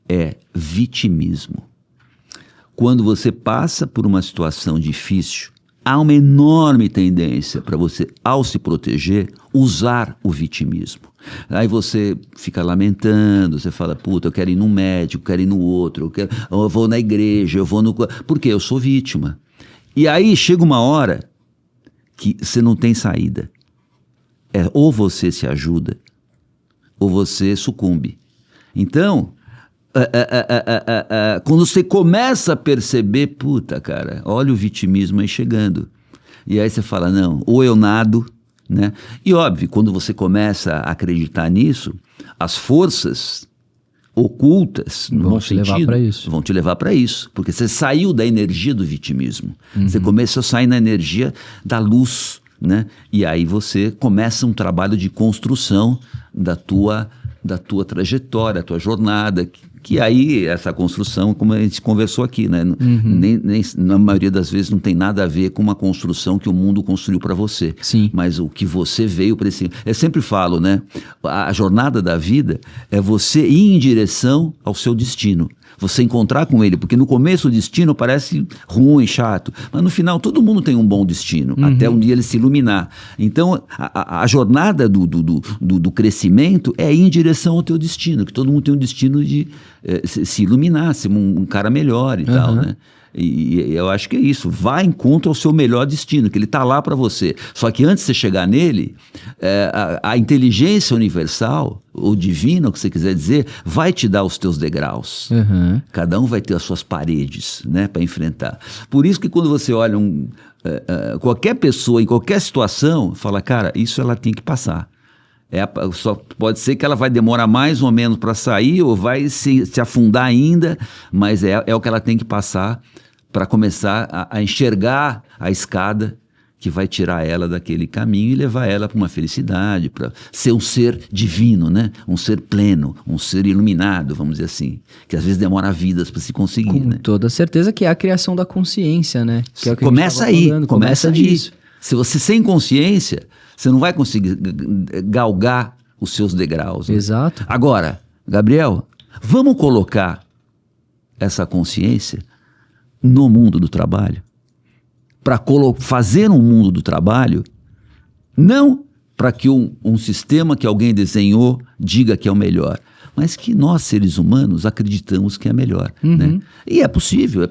Speaker 2: é vitimismo. Quando você passa por uma situação difícil, há uma enorme tendência para você, ao se proteger, usar o vitimismo. Aí você fica lamentando, você fala, puta, eu quero ir num médico, eu quero ir no outro, eu vou na igreja, eu vou no... Por quê? Eu sou vítima. E aí chega uma hora que você não tem saída. Ou você se ajuda, ou você sucumbe. Então, quando você começa a perceber, puta, cara, olha o vitimismo aí chegando. E aí você fala, não, ou eu nado, né? E óbvio, quando você começa a acreditar nisso, as forças ocultas, no bom sentido, vão te levar para isso. Porque você saiu da energia do vitimismo. Você começou a sair na energia da luz, né? E aí você começa um trabalho de construção da tua trajetória, da tua jornada, que aí essa construção, como a gente conversou aqui, né? Nem, na maioria das vezes não tem nada a ver com uma construção que o mundo construiu para você.
Speaker 1: Sim.
Speaker 2: Mas o que você veio para esse... Eu sempre falo, né? A jornada da vida é você ir em direção ao seu destino. Você encontrar com ele, porque no começo o destino parece ruim, chato, mas no final todo mundo tem um bom destino, até um dia ele se iluminar. Então a jornada do crescimento é ir em direção ao teu destino, que todo mundo tem um destino de se iluminar, ser um cara melhor e tal, né? E eu acho que é isso, vá em contra o seu melhor destino, que ele está lá para você. Só que antes de você chegar nele, a inteligência universal, ou divina, o que você quiser dizer, vai te dar os teus degraus. Cada um vai ter as suas paredes, né, para enfrentar. Por isso que quando você olha qualquer pessoa, em qualquer situação, fala, cara, isso ela tem que passar. Só pode ser que ela vai demorar mais ou menos para sair ou vai se afundar ainda, mas é o que ela tem que passar para começar a enxergar a escada que vai tirar ela daquele caminho e levar ela para uma felicidade, para ser um ser divino, né? Um ser pleno, um ser iluminado, vamos dizer assim, que às vezes demora vidas para se conseguir.
Speaker 1: Com toda certeza que é a criação da consciência, né? Que é o que
Speaker 2: começa aí,
Speaker 1: falando.
Speaker 2: começa disso. Se você sem consciência, você não vai conseguir galgar os seus degraus. Né?
Speaker 1: Exato.
Speaker 2: Agora, Gabriel, vamos colocar essa consciência no mundo do trabalho? Para fazer um mundo do trabalho, não para que um sistema que alguém desenhou diga que é o melhor, mas que nós, seres humanos, acreditamos que é melhor. Né? E é possível.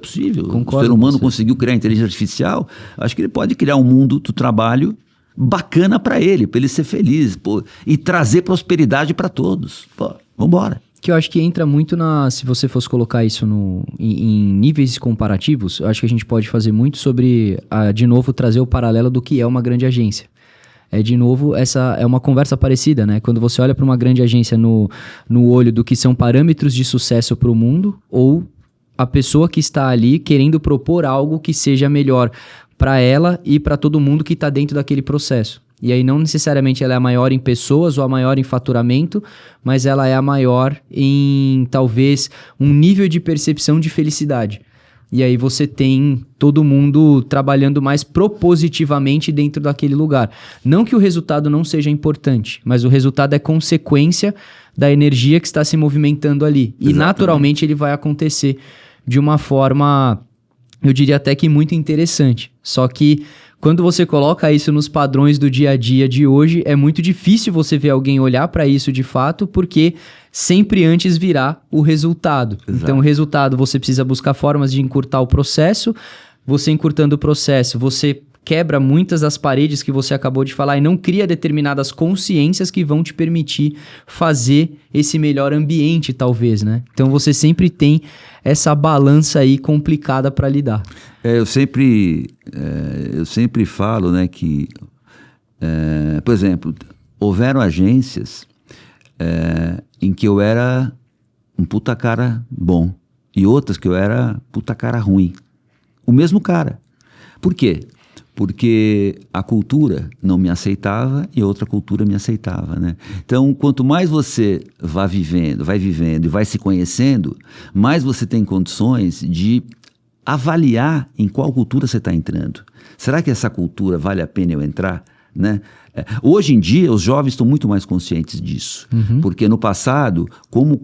Speaker 1: Concordo,
Speaker 2: o ser humano conseguiu criar inteligência artificial, acho que ele pode criar um mundo do trabalho bacana para ele ser feliz, pô, e trazer prosperidade para todos. Pô, vambora.
Speaker 1: Que eu acho que entra muito se você fosse colocar isso em níveis comparativos, eu acho que a gente pode fazer muito sobre, de novo, trazer o paralelo do que é uma grande agência. De novo, essa é uma conversa parecida, né? Quando você olha para uma grande agência no olho do que são parâmetros de sucesso para o mundo, ou a pessoa que está ali querendo propor algo que seja melhor para ela e para todo mundo que está dentro daquele processo. E aí não necessariamente ela é a maior em pessoas ou a maior em faturamento, mas ela é a maior em, talvez, um nível de percepção de felicidade. E aí você tem todo mundo trabalhando mais propositivamente dentro daquele lugar. Não que o resultado não seja importante, mas o resultado é consequência da energia que está se movimentando ali. E naturalmente ele vai acontecer de uma forma, eu diria até que muito interessante. Só que quando você coloca isso nos padrões do dia a dia de hoje, é muito difícil você ver alguém olhar para isso de fato, porque sempre antes virá o resultado. Exato. Então, o resultado, você precisa buscar formas de encurtar o processo. Você encurtando o processo, você quebra muitas das paredes que você acabou de falar e não cria determinadas consciências que vão te permitir fazer esse melhor ambiente, talvez, né? Então, você sempre tem essa balança aí complicada para lidar.
Speaker 2: Eu sempre falo, né, que, por exemplo, houveram agências em que eu era um puta cara bom e outras que eu era puta cara ruim. O mesmo cara. Por quê? Porque a cultura não me aceitava e outra cultura me aceitava, né? Então, quanto mais você vai vivendo e vai se conhecendo, mais você tem condições de avaliar em qual cultura você está entrando. Será que essa cultura vale a pena eu entrar? Né? Hoje em dia, os jovens estão muito mais conscientes disso, porque no passado, como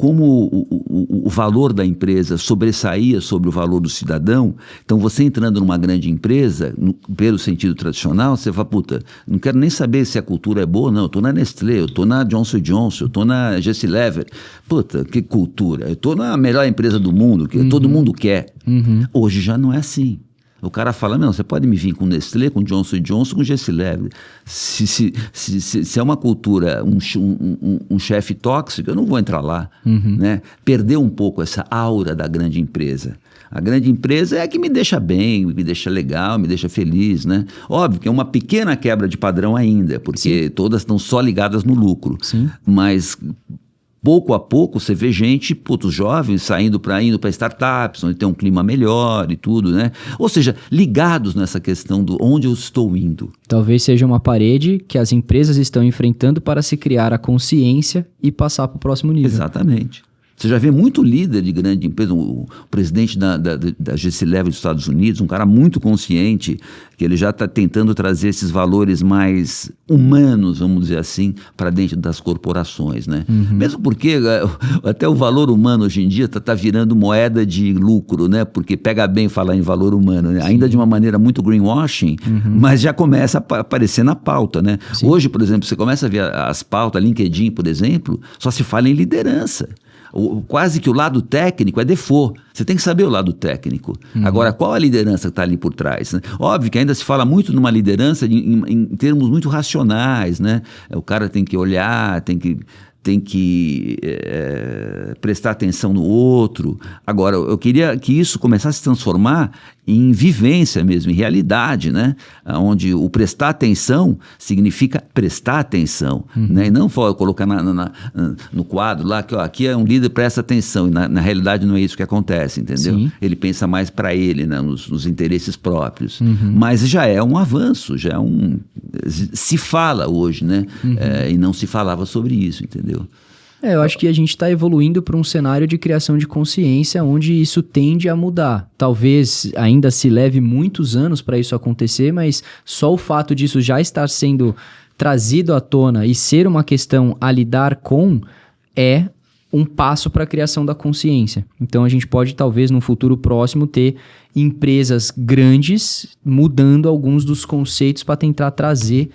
Speaker 2: o valor da empresa sobressaía sobre o valor do cidadão, então você entrando numa grande empresa, pelo sentido tradicional, você fala, puta, não quero nem saber se a cultura é boa, não, eu estou na Nestlé, eu estou na Johnson & Johnson, eu estou na Gessilever, puta, que cultura, eu estou na melhor empresa do mundo, que todo mundo quer. Hoje já não é assim. O cara fala, não, você pode me vir com Nestlé, com Johnson & Johnson, com Gessilever. Se é uma cultura, um chefe tóxico, eu não vou entrar lá. Né? Perder um pouco essa aura da grande empresa. A grande empresa é a que me deixa bem, me deixa legal, me deixa feliz, né? Óbvio que é uma pequena quebra de padrão ainda, porque todas estão só ligadas no lucro. Mas pouco a pouco você vê gente, os jovens indo para startups, onde tem um clima melhor e tudo, né? Ou seja, ligados nessa questão do onde eu estou indo.
Speaker 1: Talvez seja uma parede que as empresas estão enfrentando para se criar a consciência e passar para o próximo nível.
Speaker 2: Exatamente. Você já vê muito líder de grande empresa, o presidente da Gessilever dos Estados Unidos, um cara muito consciente, que ele já está tentando trazer esses valores mais humanos, vamos dizer assim, para dentro das corporações, né? Mesmo porque até o valor humano hoje em dia está virando moeda de lucro, né? Porque pega bem falar em valor humano, né? Ainda de uma maneira muito greenwashing, mas já começa a aparecer na pauta, né? Hoje, por exemplo, você começa a ver as pautas, LinkedIn, por exemplo, só se fala em liderança. Quase que o lado técnico é default. Você tem que saber o lado técnico. Agora, qual a liderança que está ali por trás? Né? Óbvio que ainda se fala muito numa liderança em termos muito racionais, né? O cara tem que olhar, tem que prestar atenção no outro. Agora, eu queria que isso começasse a se transformar em vivência mesmo, em realidade, né? Onde o prestar atenção significa prestar atenção, né? E não colocar no quadro lá que aqui é um líder, presta atenção, e na realidade não é isso que acontece, entendeu? Ele pensa mais para ele, né? nos interesses próprios. Mas já é um avanço, se fala hoje, né? E não se falava sobre isso, entendeu?
Speaker 1: Eu acho que a gente está evoluindo para um cenário de criação de consciência onde isso tende a mudar. Talvez ainda se leve muitos anos para isso acontecer, mas só o fato disso já estar sendo trazido à tona e ser uma questão a lidar com é um passo para a criação da consciência. Então a gente pode talvez num futuro próximo ter empresas grandes mudando alguns dos conceitos para tentar trazer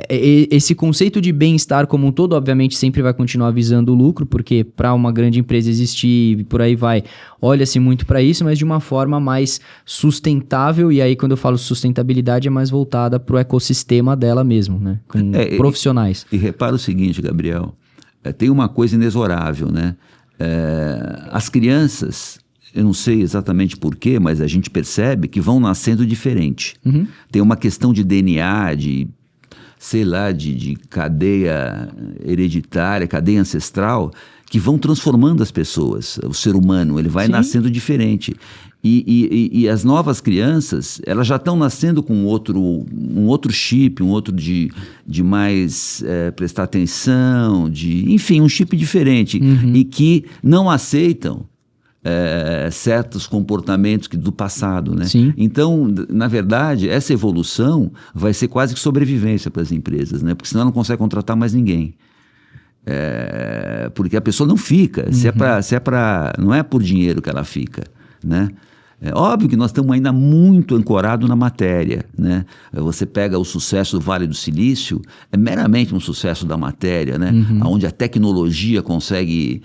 Speaker 1: esse conceito de bem-estar como um todo, obviamente, sempre vai continuar visando o lucro, porque para uma grande empresa existir e por aí vai, olha-se muito para isso, mas de uma forma mais sustentável, e aí quando eu falo sustentabilidade é mais voltada para o ecossistema dela mesmo, né? Com profissionais.
Speaker 2: E repara o seguinte, Gabriel, tem uma coisa inexorável, né? As crianças, eu não sei exatamente porquê, mas a gente percebe que vão nascendo diferente. Tem uma questão de DNA, de cadeia hereditária, cadeia ancestral, que vão transformando as pessoas. O ser humano, ele vai nascendo diferente. E as novas crianças, elas já estão nascendo com um outro chip, um outro de mais prestar atenção, enfim, um chip diferente. E que não aceitam certos comportamentos do passado, né? Então, na verdade, essa evolução vai ser quase que sobrevivência para as empresas, né? Porque senão ela não consegue contratar mais ninguém. Porque a pessoa não fica. Não é por dinheiro que ela fica, né? É óbvio que nós estamos ainda muito ancorados na matéria, né? Você pega o sucesso do Vale do Silício, é meramente um sucesso da matéria, né? Onde a tecnologia consegue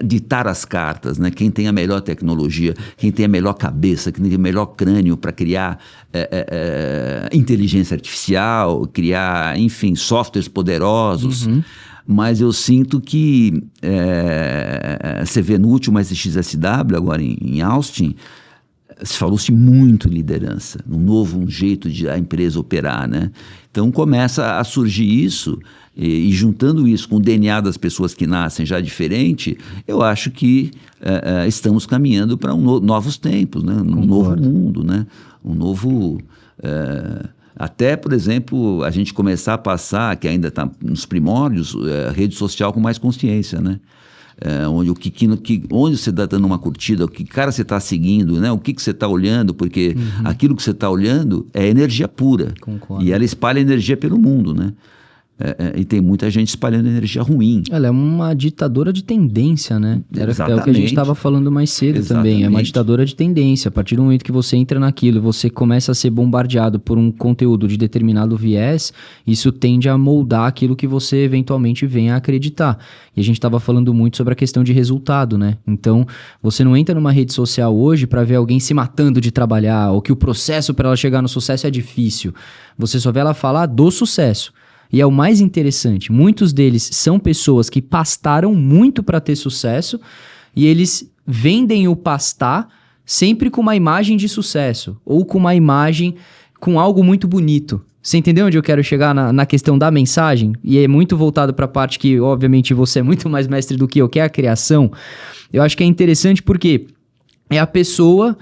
Speaker 2: ditar as cartas, né? Quem tem a melhor tecnologia, quem tem a melhor cabeça, quem tem o melhor crânio para criar inteligência artificial, criar, enfim, softwares poderosos. Mas eu sinto que você vê no último SXSW, agora em Austin, se falou-se muito em liderança, um novo jeito de a empresa operar, né? Então começa a surgir isso, e juntando isso com o DNA das pessoas que nascem já diferente, eu acho que estamos caminhando para novos tempos, né? Um novo mundo, né? Um novo... até, por exemplo, a gente começar a passar, que ainda está nos primórdios, rede social com mais consciência, né? Onde você está dando uma curtida, o que cara você está seguindo, né? O que você está olhando, porque aquilo que você está olhando é energia pura.
Speaker 1: Concordo.
Speaker 2: E ela espalha energia pelo mundo, né? E tem muita gente espalhando energia ruim.
Speaker 1: Ela é uma ditadora de tendência, né? É o que a gente estava falando mais cedo também. É uma ditadora de tendência. A partir do momento que você entra naquilo, você começa a ser bombardeado por um conteúdo de determinado viés, isso tende a moldar aquilo que você eventualmente venha a acreditar. E a gente estava falando muito sobre a questão de resultado, né? Então, você não entra numa rede social hoje para ver alguém se matando de trabalhar, ou que o processo para ela chegar no sucesso é difícil. Você só vê ela falar do sucesso. E é o mais interessante, muitos deles são pessoas que pastaram muito para ter sucesso e eles vendem o pastar sempre com uma imagem de sucesso ou com uma imagem com algo muito bonito. Você entendeu onde eu quero chegar na questão da mensagem? E é muito voltado para a parte que, obviamente, você é muito mais mestre do que eu, que é a criação. Eu acho que é interessante porque é a pessoa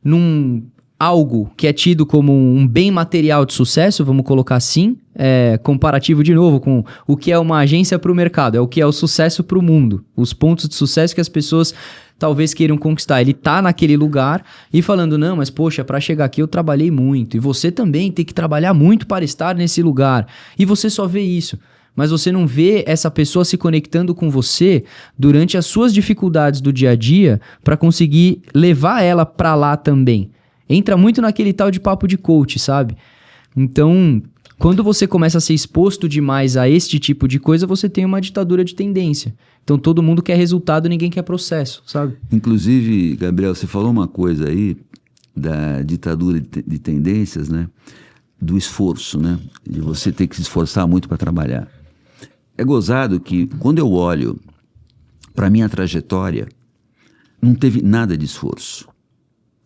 Speaker 1: num... algo que é tido como um bem material de sucesso, vamos colocar assim, comparativo de novo com o que é uma agência para o mercado, é o que é o sucesso para o mundo, os pontos de sucesso que as pessoas talvez queiram conquistar. Ele tá naquele lugar e falando, não, mas poxa, para chegar aqui eu trabalhei muito, e você também tem que trabalhar muito para estar nesse lugar, e você só vê isso. Mas você não vê essa pessoa se conectando com você durante as suas dificuldades do dia a dia para conseguir levar ela para lá também. Entra muito naquele tal de papo de coach, sabe? Então, quando você começa a ser exposto demais a este tipo de coisa, você tem uma ditadura de tendência. Então, todo mundo quer resultado, ninguém quer processo, sabe?
Speaker 2: Inclusive, Gabriel, você falou uma coisa aí da ditadura de tendências, né? Do esforço, né? De você ter que se esforçar muito para trabalhar. É gozado que, quando eu olho para a minha trajetória, não teve nada de esforço.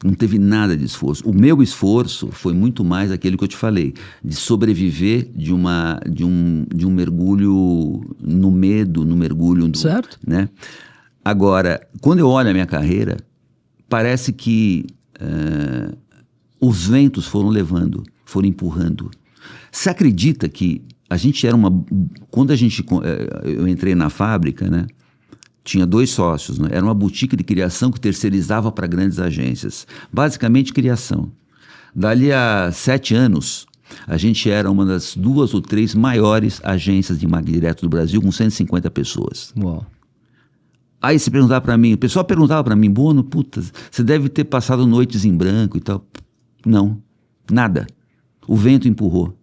Speaker 2: Não teve nada de esforço. O meu esforço foi muito mais aquele que eu te falei, de sobreviver de um mergulho no medo, no mergulho...
Speaker 1: Certo.
Speaker 2: Né? Agora, quando eu olho a minha carreira, parece que os ventos foram levando, foram empurrando. Você acredita que a gente era uma... Quando eu entrei na fábrica, né? Tinha 2 sócios, né? Era uma boutique de criação que terceirizava para grandes agências. Basicamente, criação. Dali a 7 anos, a gente era uma das 2 ou 3 maiores agências de marketing direto do Brasil, com 150 pessoas.
Speaker 1: Uau.
Speaker 2: Aí se perguntava para mim, o pessoal perguntava para mim, Buono, puta, você deve ter passado noites em branco e tal. Não, nada. O vento empurrou.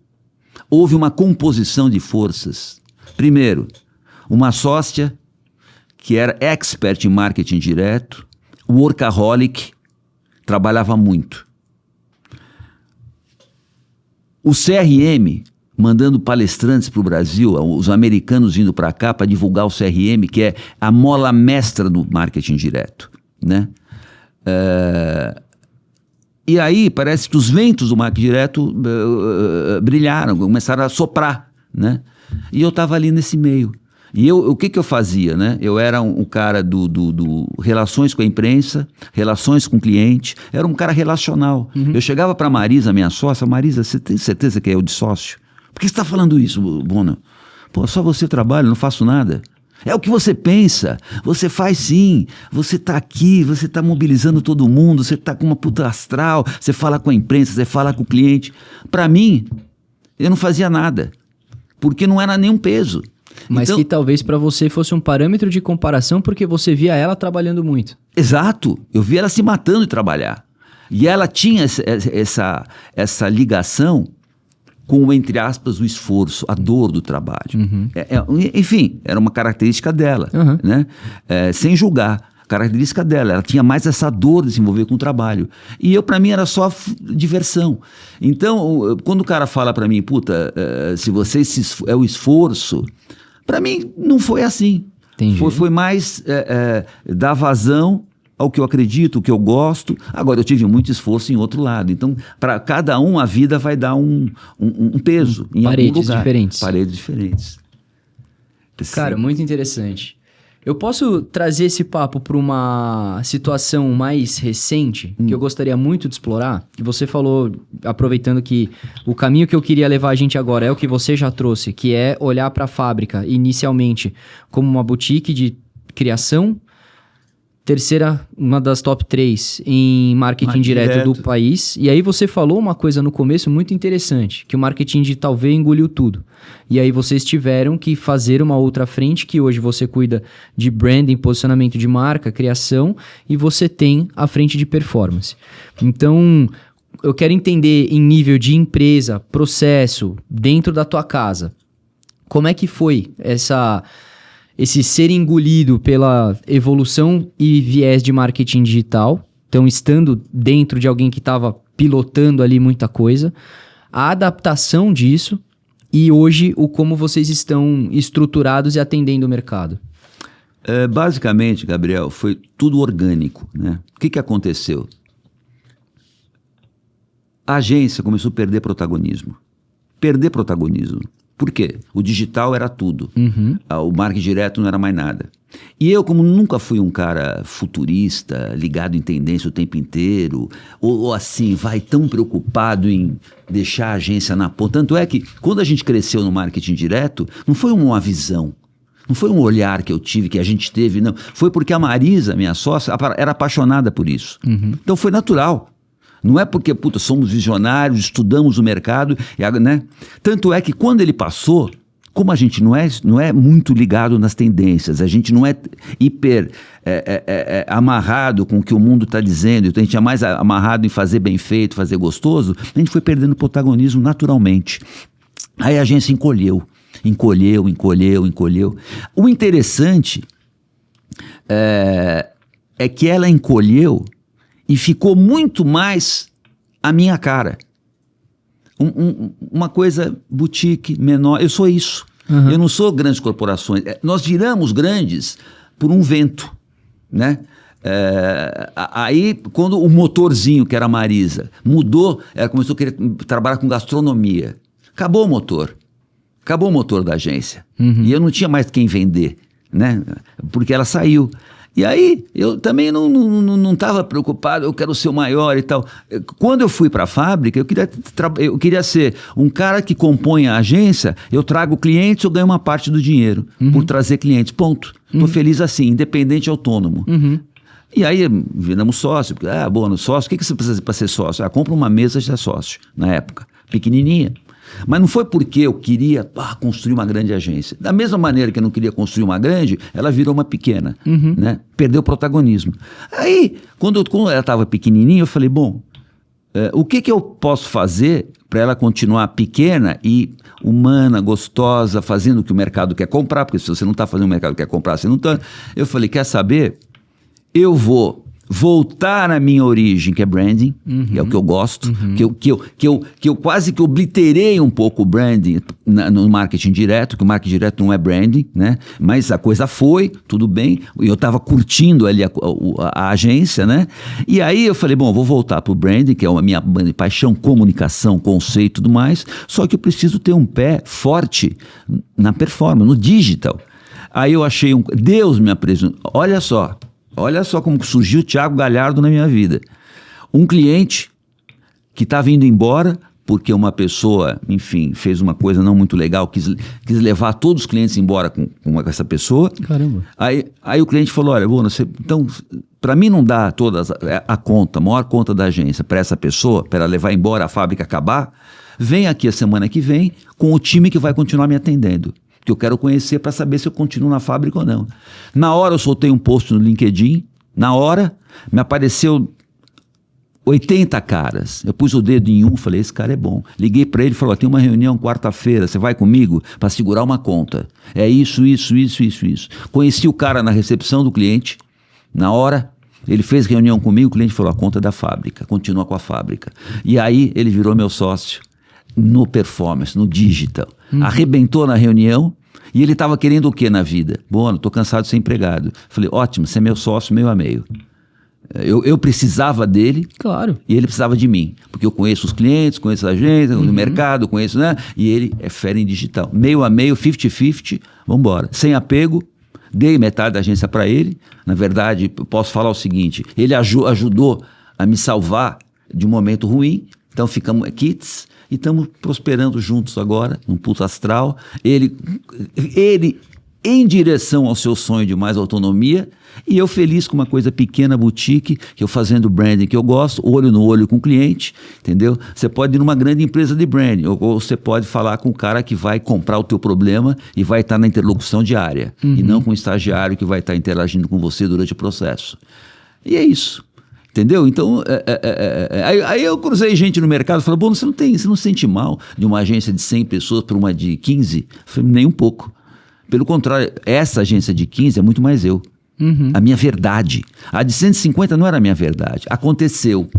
Speaker 2: Houve uma composição de forças. Primeiro, uma sócia que era expert em marketing direto, workaholic, trabalhava muito. O CRM, mandando palestrantes para o Brasil, os americanos vindo para cá para divulgar o CRM, que é a mola mestra do marketing direto, né? E aí parece que os ventos do marketing direto brilharam, começaram a soprar, né? E eu estava ali nesse meio. E o que eu fazia, né? Eu era um cara do relações com a imprensa, relações com o cliente, era um cara relacional. Eu chegava para Marisa, minha sócia, Marisa, você tem certeza que é eu de sócio? Por que você está falando isso, Buono? Pô, só você trabalha, não faço nada. É o que você pensa, você faz sim, você está aqui, você está mobilizando todo mundo, você está com uma puta astral, você fala com a imprensa, você fala com o cliente. Para mim, eu não fazia nada, porque não era nenhum peso.
Speaker 1: Mas então, que talvez para você fosse um parâmetro de comparação porque você via ela trabalhando muito.
Speaker 2: Exato. Eu via ela se matando de trabalhar. E ela tinha essa ligação com, entre aspas, o esforço, a dor do trabalho. Enfim, era uma característica dela, né? Sem julgar. Característica dela. Ela tinha mais essa dor de se envolver com o trabalho. E para mim, era só diversão. Então, quando o cara fala para mim, puta, se você é o esforço... Para mim, não foi assim. Foi mais dar vazão ao que eu acredito, o que eu gosto. Agora, eu tive muito esforço em outro lado. Então, para cada um, a vida vai dar um peso em algum lugar. Paredes diferentes.
Speaker 1: Cara, muito interessante. Eu posso trazer esse papo para uma situação mais recente, que eu gostaria muito de explorar? Que você falou, aproveitando que o caminho que eu queria levar a gente agora é o que você já trouxe, que é olhar para a fábrica inicialmente como uma boutique de criação, terceira, uma das top 3 em marketing direto do país. E aí você falou uma coisa no começo muito interessante, que o marketing digital veio e engoliu tudo. E aí vocês tiveram que fazer uma outra frente, que hoje você cuida de branding, posicionamento de marca, criação, e você tem a frente de performance. Então, eu quero entender em nível de empresa, processo, dentro da tua casa, como é que foi esse ser engolido pela evolução e viés de marketing digital, então estando dentro de alguém que estava pilotando ali muita coisa, a adaptação disso e hoje o como vocês estão estruturados e atendendo o mercado?
Speaker 2: Basicamente, Gabriel, foi tudo orgânico, né? O que aconteceu? A agência começou a perder protagonismo. Por quê? O digital era tudo. O marketing direto não era mais nada. E eu, como nunca fui um cara futurista, ligado em tendência o tempo inteiro, ou assim, tão preocupado em deixar a agência na ponta. Tanto é que, quando a gente cresceu no marketing direto, não foi uma visão, não foi um olhar que eu tive, que a gente teve, não. Foi porque a Marisa, minha sócia, era apaixonada por isso. Então foi natural. Não é porque, somos visionários, estudamos o mercado, né? Tanto é que quando ele passou, como a gente não é muito ligado nas tendências, a gente não é hiper amarrado com o que o mundo está dizendo, então a gente é mais amarrado em fazer bem feito, fazer gostoso, a gente foi perdendo protagonismo naturalmente. Aí a agência encolheu. O interessante é que ela encolheu e ficou muito mais a minha cara. Uma coisa boutique, menor. Eu sou isso. Eu não sou grandes corporações. Nós viramos grandes por um vento, né? Aí, quando o motorzinho, que era a Marisa, mudou, ela começou a querer trabalhar com gastronomia. Acabou o motor da agência. E eu não tinha mais quem vender, né? Porque ela saiu. E aí, eu também não estava preocupado, eu quero ser o maior e tal. Quando eu fui para a fábrica, eu queria ser um cara que compõe a agência, eu trago clientes, eu ganho uma parte do dinheiro por trazer clientes, ponto. Estou feliz assim, independente, autônomo. E aí, viramos sócio, porque, no sócio, o que você precisa para ser sócio? Compra uma mesa de sócio, na época, pequenininha. Mas não foi porque eu queria construir uma grande agência. Da mesma maneira que eu não queria construir uma grande, ela virou uma pequena, né? Perdeu o protagonismo. Aí, quando ela estava pequenininha, eu falei, o que eu posso fazer para ela continuar pequena e humana, gostosa, fazendo o que o mercado quer comprar? Porque se você não está fazendo o que o mercado quer comprar, você não está... Eu falei, quer saber? Eu vou voltar à minha origem, que é branding, que é o que eu gosto, que eu quase que obliterei um pouco o branding no marketing direto, que o marketing direto não é branding, né? Mas a coisa foi, tudo bem, eu estava curtindo ali a agência, né? E aí eu falei, vou voltar para o branding, que é a minha paixão, comunicação, conceito e tudo mais, só que eu preciso ter um pé forte na performance, no digital. Aí eu achei Deus me apresentou, olha só como surgiu o Thiago Galhardo na minha vida. Um cliente que estava indo embora porque uma pessoa, enfim, fez uma coisa não muito legal, quis levar todos os clientes embora com essa pessoa.
Speaker 1: Caramba.
Speaker 2: Aí o cliente falou, olha, então, para mim não dá toda a maior conta da agência para essa pessoa, para ela levar embora, a fábrica acabar, vem aqui a semana que vem com o time que vai continuar me atendendo. Que eu quero conhecer para saber se eu continuo na fábrica ou não. Na hora eu soltei um post no LinkedIn, na hora me apareceu 80 caras. Eu pus o dedo em um, falei, esse cara é bom. Liguei para ele e falei, tem uma reunião quarta-feira, você vai comigo para segurar uma conta. É isso. Conheci o cara na recepção do cliente, na hora, ele fez reunião comigo, o cliente falou, a conta é da fábrica, continua com a fábrica. E aí ele virou meu sócio no performance, no digital. Arrebentou na reunião e ele estava querendo o que na vida? Estou cansado de ser empregado. Falei, ótimo, você é meu sócio meio a meio. Eu precisava dele.
Speaker 1: Claro.
Speaker 2: E ele precisava de mim, porque eu conheço os clientes, conheço a agência, o mercado, conheço, né? E ele é fera em digital. Meio a meio, 50-50, vamos embora. Sem apego, dei metade da agência para ele. Na verdade, posso falar o seguinte, ele ajudou a me salvar de um momento ruim, então ficamos kits e estamos prosperando juntos agora, num puto astral. Ele em direção ao seu sonho de mais autonomia, e eu feliz com uma coisa pequena, boutique, que eu fazendo branding que eu gosto, olho no olho com o cliente, entendeu? Você pode ir numa grande empresa de branding, ou você pode falar com o cara que vai comprar o teu problema e vai estar na interlocução diária, e não com o estagiário que vai estar interagindo com você durante o processo. E é isso. Entendeu? Então, aí eu cruzei gente no mercado e falei, bom, você não sente mal de uma agência de 100 pessoas para uma de 15? Eu falei, nem um pouco. Pelo contrário, essa agência de 15 é muito mais eu. A minha verdade. A de 150 não era a minha verdade. Aconteceu.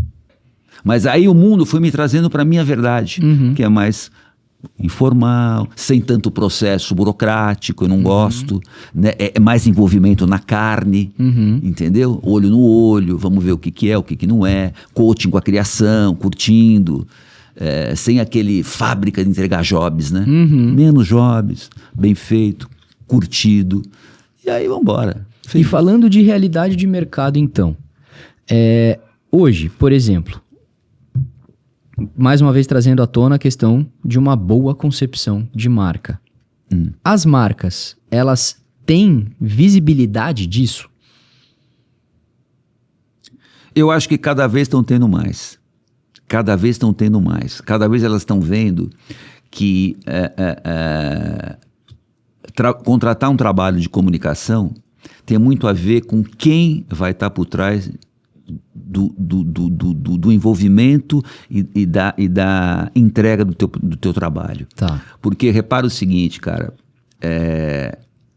Speaker 2: Mas aí o mundo foi me trazendo para a minha verdade, que é mais informal, sem tanto processo burocrático, eu não gosto, né? É mais envolvimento na carne, entendeu? Olho no olho, vamos ver o que é, o que não é, coaching com a criação, curtindo, sem aquele fábrica de entregar jobs, né? Menos jobs, bem feito, curtido, e aí vamos embora.
Speaker 1: E falando de realidade de mercado, então, hoje, por exemplo, mais uma vez trazendo à tona a questão de uma boa concepção de marca. As marcas, elas têm visibilidade disso?
Speaker 2: Eu acho que cada vez estão tendo mais. Cada vez estão tendo mais. Cada vez elas estão vendo que contratar um trabalho de comunicação tem muito a ver com quem vai estar por trás do envolvimento e da entrega do teu trabalho.
Speaker 1: Tá.
Speaker 2: Porque repara o seguinte, cara,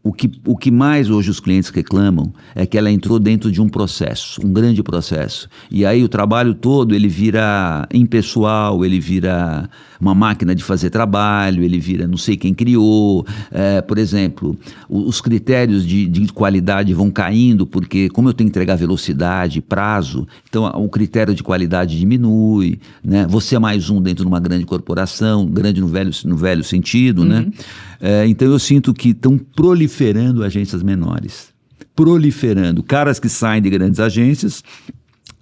Speaker 2: o que mais hoje os clientes reclamam é que ela entrou dentro de um processo, um grande processo. E aí o trabalho todo, ele vira impessoal, ele vira uma máquina de fazer trabalho, ele vira não sei quem criou. Por exemplo, os critérios de qualidade vão caindo, porque como eu tenho que entregar velocidade, prazo, então o critério de qualidade diminui, né? Você é mais um dentro de uma grande corporação, grande no velho sentido, né? Então eu sinto que estão proliferando agências menores. Proliferando. Caras que saem de grandes agências,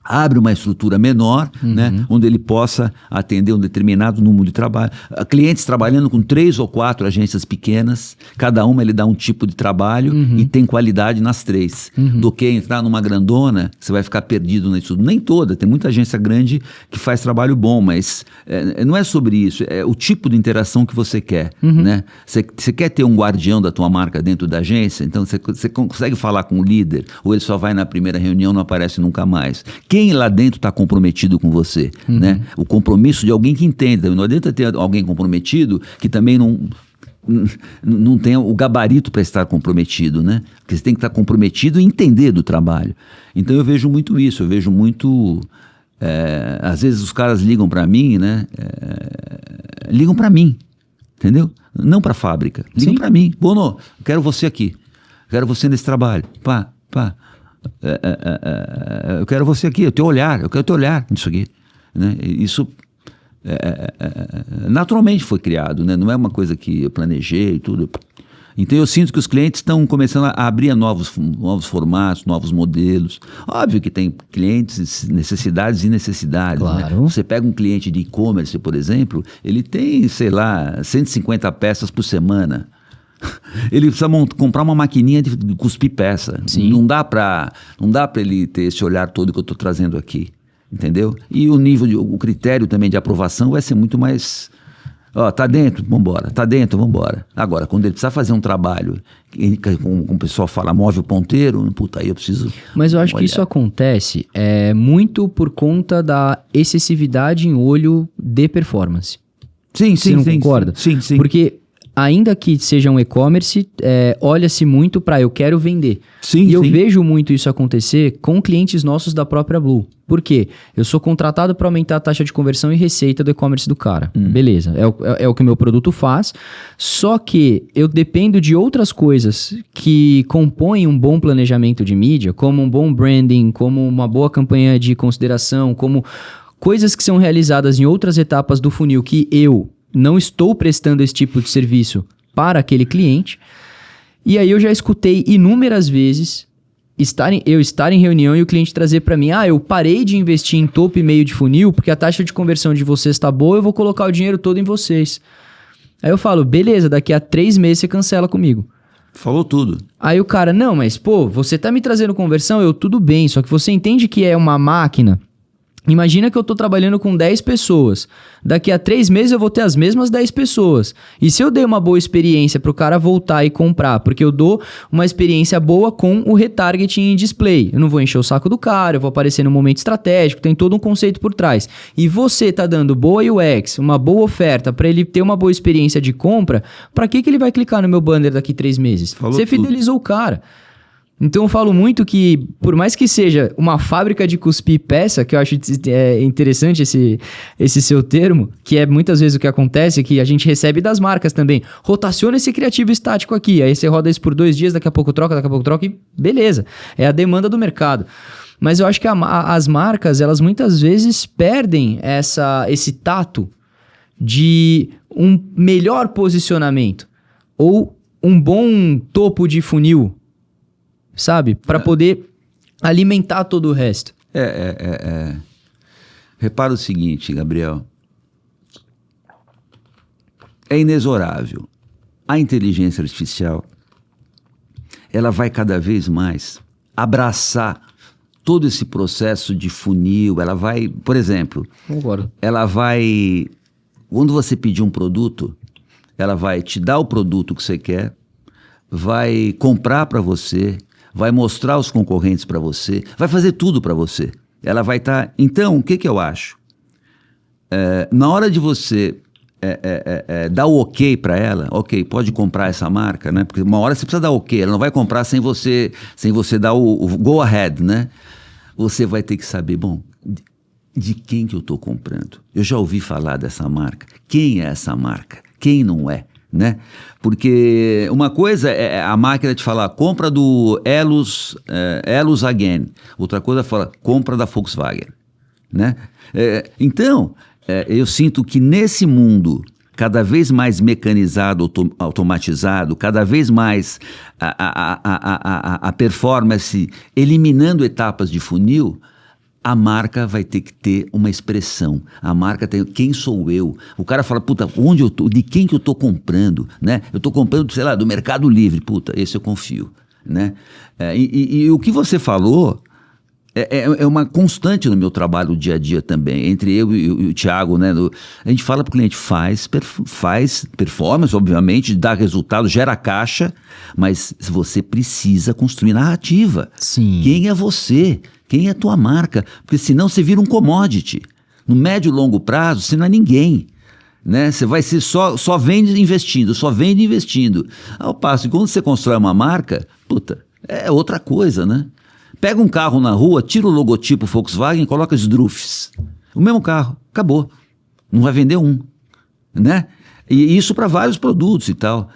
Speaker 2: abre uma estrutura menor, né, onde ele possa atender um determinado número de trabalho. Clientes trabalhando com 3 ou 4 agências pequenas, cada uma ele dá um tipo de trabalho e tem qualidade nas 3. Do que entrar numa grandona, você vai ficar perdido nisso tudo. Nem toda, tem muita agência grande que faz trabalho bom, mas não é sobre isso, é o tipo de interação que você quer. Né? Você quer ter um guardião da tua marca dentro da agência, então você consegue falar com o líder, ou ele só vai na primeira reunião e não aparece nunca mais. Quem lá dentro está comprometido com você, né? O compromisso de alguém que entenda. Não adianta ter alguém comprometido que também não tenha o gabarito para estar comprometido, né? Porque você tem que estar comprometido e entender do trabalho. Então eu vejo muito isso, eu vejo muito... às vezes os caras ligam para mim, né? Ligam para mim, entendeu? Não para a fábrica, ligam para mim. Bono, quero você aqui, quero você nesse trabalho. Pá. Eu quero você aqui, eu quero teu olhar nisso aqui, né? Isso naturalmente foi criado, né? Não é uma coisa que eu planejei e tudo. Então eu sinto que os clientes estão começando a abrir novos formatos, novos modelos. Óbvio que tem clientes, necessidades e necessidades. Claro. Né? Você pega um cliente de e-commerce, por exemplo, ele tem, sei lá, 150 peças por semana. Ele precisa comprar uma maquininha de cuspir peça. Sim. Não dá para ele ter esse olhar todo que eu estou trazendo aqui, entendeu? E o critério também de aprovação vai ser muito mais... tá dentro, vambora, Agora, quando ele precisa fazer um trabalho, como o pessoal fala, move o ponteiro, puta, aí eu preciso...
Speaker 1: Mas eu acho que isso acontece muito por conta da excessividade em olho de performance.
Speaker 2: Sim,
Speaker 1: Você não concorda?
Speaker 2: Sim.
Speaker 1: Porque... ainda que seja um e-commerce, olha-se muito para eu quero vender.
Speaker 2: Sim,
Speaker 1: e eu
Speaker 2: sim.
Speaker 1: vejo muito isso acontecer com clientes nossos da própria Blue. Por quê? Eu sou contratado para aumentar a taxa de conversão e receita do e-commerce do cara. Beleza, é o que o meu produto faz. Só que eu dependo de outras coisas que compõem um bom planejamento de mídia, como um bom branding, como uma boa campanha de consideração, como coisas que são realizadas em outras etapas do funil que eu não estou prestando esse tipo de serviço para aquele cliente. E aí eu já escutei inúmeras vezes eu estar em reunião e o cliente trazer para mim, eu parei de investir em topo e meio de funil porque a taxa de conversão de vocês está boa, eu vou colocar o dinheiro todo em vocês. Aí eu falo, beleza, daqui a 3 meses você cancela comigo.
Speaker 2: Falou tudo.
Speaker 1: Aí o cara, não, mas pô, você tá me trazendo conversão, tudo bem, só que você entende que é uma máquina. Imagina que eu tô trabalhando com 10 pessoas. Daqui a 3 meses eu vou ter as mesmas 10 pessoas. E se eu dei uma boa experiência pro cara voltar e comprar, porque eu dou uma experiência boa com o retargeting em display. Eu não vou encher o saco do cara, eu vou aparecer no momento estratégico, tem todo um conceito por trás. E você tá dando boa UX, uma boa oferta para ele ter uma boa experiência de compra, para que ele vai clicar no meu banner daqui 3 meses? Você fidelizou o cara. Então eu falo muito que, por mais que seja uma fábrica de cuspir peça, que eu acho interessante esse seu termo, que é muitas vezes o que acontece, que a gente recebe das marcas também. Rotaciona esse criativo estático aqui, aí você roda isso por 2 dias, daqui a pouco troca e beleza. É a demanda do mercado. Mas eu acho que as marcas, elas muitas vezes perdem esse tato de um melhor posicionamento ou um bom topo de funil, sabe? Para poder alimentar todo o resto.
Speaker 2: Repara o seguinte, Gabriel. É inexorável. A inteligência artificial, ela vai cada vez mais abraçar todo esse processo de funil. Ela vai, por exemplo,
Speaker 1: Concordo.
Speaker 2: ela vai... Quando você pedir um produto, ela vai te dar o produto que você quer, vai comprar para você, vai mostrar os concorrentes para você, vai fazer tudo para você. Ela vai estar... Então, o que eu acho? Na hora de você dar o ok para ela, ok, pode comprar essa marca, né? Porque uma hora você precisa dar ok, ela não vai comprar sem você dar o go ahead, né? Você vai ter que saber, bom, de quem que eu estou comprando? Eu já ouvi falar dessa marca. Quem é essa marca? Quem não é? Né? Porque uma coisa é a máquina te falar compra do Elos Again, outra coisa é falar compra da Volkswagen, né? Então eu sinto que nesse mundo cada vez mais mecanizado, automatizado, cada vez mais a performance eliminando etapas de funil, a marca vai ter que ter uma expressão. A marca tem... Quem sou eu? O cara fala, puta, onde eu tô? De quem que eu tô comprando? Né? Eu tô comprando, sei lá, do Mercado Livre. Puta, esse eu confio. Né? E o que você falou é uma constante no meu trabalho do dia a dia também. Entre eu e o Thiago, né? A gente fala pro cliente, faz performance, obviamente, dá resultado, gera caixa, mas você precisa construir narrativa.
Speaker 1: Sim.
Speaker 2: Quem é você? Quem é a tua marca? Porque senão você vira um commodity. No médio e longo prazo, você não é ninguém. Né? Você vai ser só vende investindo, só vende investindo. Ao passo que quando você constrói uma marca, puta, é outra coisa, né? Pega um carro na rua, tira o logotipo Volkswagen e coloca Sdrufs. O mesmo carro, acabou. Não vai vender um. Né? E isso para vários produtos e tal.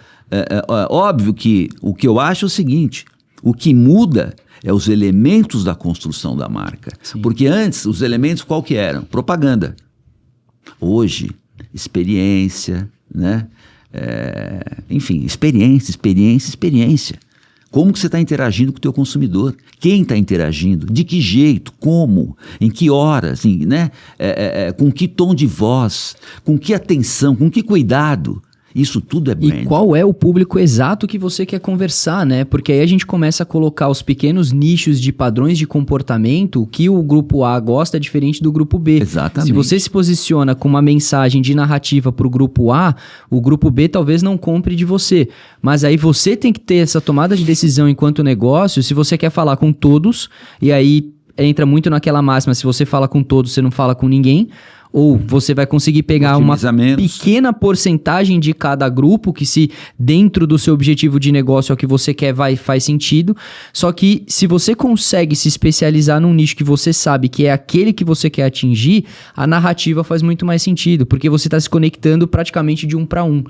Speaker 2: Óbvio que o que eu acho é o seguinte, o que muda é os elementos da construção da marca. Sim. Porque antes, os elementos qual que eram? Propaganda. Hoje, experiência, né? Enfim, experiência. Como que você está interagindo com o teu consumidor? Quem está interagindo? De que jeito? Como? Em que horas? Né? Com que tom de voz? Com que atenção? Com que cuidado? Isso tudo é brand.
Speaker 1: E qual é o público exato que você quer conversar, né? Porque aí a gente começa a colocar os pequenos nichos de padrões de comportamento que o grupo A gosta diferente do grupo B.
Speaker 2: Exatamente.
Speaker 1: Se você se posiciona com uma mensagem de narrativa para o grupo A, o grupo B talvez não compre de você. Mas aí você tem que ter essa tomada de decisão enquanto negócio, se você quer falar com todos, e aí entra muito naquela máxima, se você fala com todos, você não fala com ninguém, Ou você vai conseguir pegar uma
Speaker 2: Otimiza menos.
Speaker 1: pequena porcentagem de cada grupo, que se dentro do seu objetivo de negócio é o que você quer, faz sentido. Só que se você consegue se especializar num nicho que você sabe que é aquele que você quer atingir, a narrativa faz muito mais sentido, porque você está se conectando praticamente de um para um.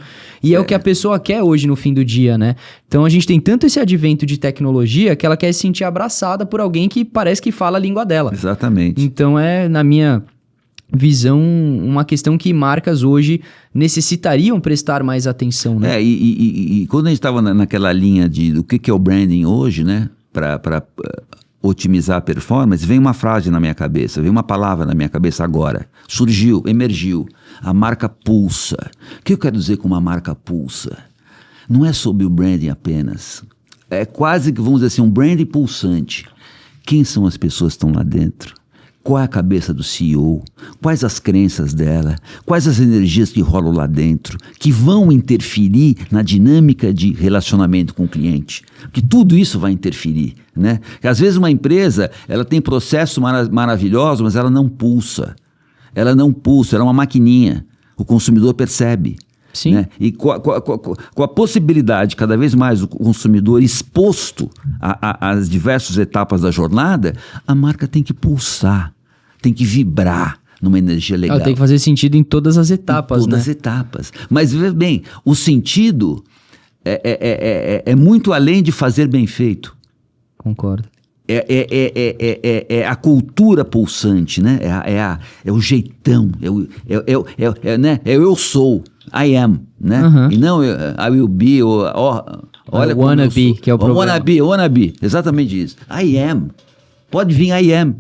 Speaker 1: E é o que a pessoa quer hoje no fim do dia, né? Então a gente tem tanto esse advento de tecnologia que ela quer se sentir abraçada por alguém que parece que fala a língua dela.
Speaker 2: Exatamente.
Speaker 1: Então na minha visão, uma questão que marcas hoje necessitariam prestar mais atenção, né?
Speaker 2: E quando a gente estava naquela linha do que é o branding hoje, né? Para otimizar a performance, vem uma frase na minha cabeça, vem uma palavra na minha cabeça agora. Surgiu, emergiu. A marca pulsa. O que eu quero dizer com uma marca pulsa? Não é sobre o branding apenas. É quase que, vamos dizer assim, um branding pulsante. Quem são as pessoas que estão lá dentro? Qual é a cabeça do CEO? Quais as crenças dela? Quais as energias que rolam lá dentro? Que vão interferir na dinâmica de relacionamento com o cliente? Que tudo isso vai interferir, né? Porque às vezes uma empresa, ela tem processos maravilhosos, mas ela não pulsa. Ela não pulsa, ela é uma maquininha. O consumidor percebe.
Speaker 1: Sim.
Speaker 2: Né? E com a possibilidade cada vez mais do consumidor exposto às diversas etapas da jornada, a marca tem que pulsar, tem que vibrar numa energia legal.
Speaker 1: Ela tem que fazer sentido em todas as etapas,
Speaker 2: em todas as etapas. Mas, veja bem, o sentido é muito além de fazer bem feito.
Speaker 1: Concordo.
Speaker 2: É a cultura pulsante, né? É o jeitão, né? Eu sou, I am, né?
Speaker 1: Uhum.
Speaker 2: E não I will be, olha como
Speaker 1: wanna
Speaker 2: eu
Speaker 1: be,
Speaker 2: sou.
Speaker 1: que é o programa.
Speaker 2: Wanna be, exatamente isso. I am, pode vir I am.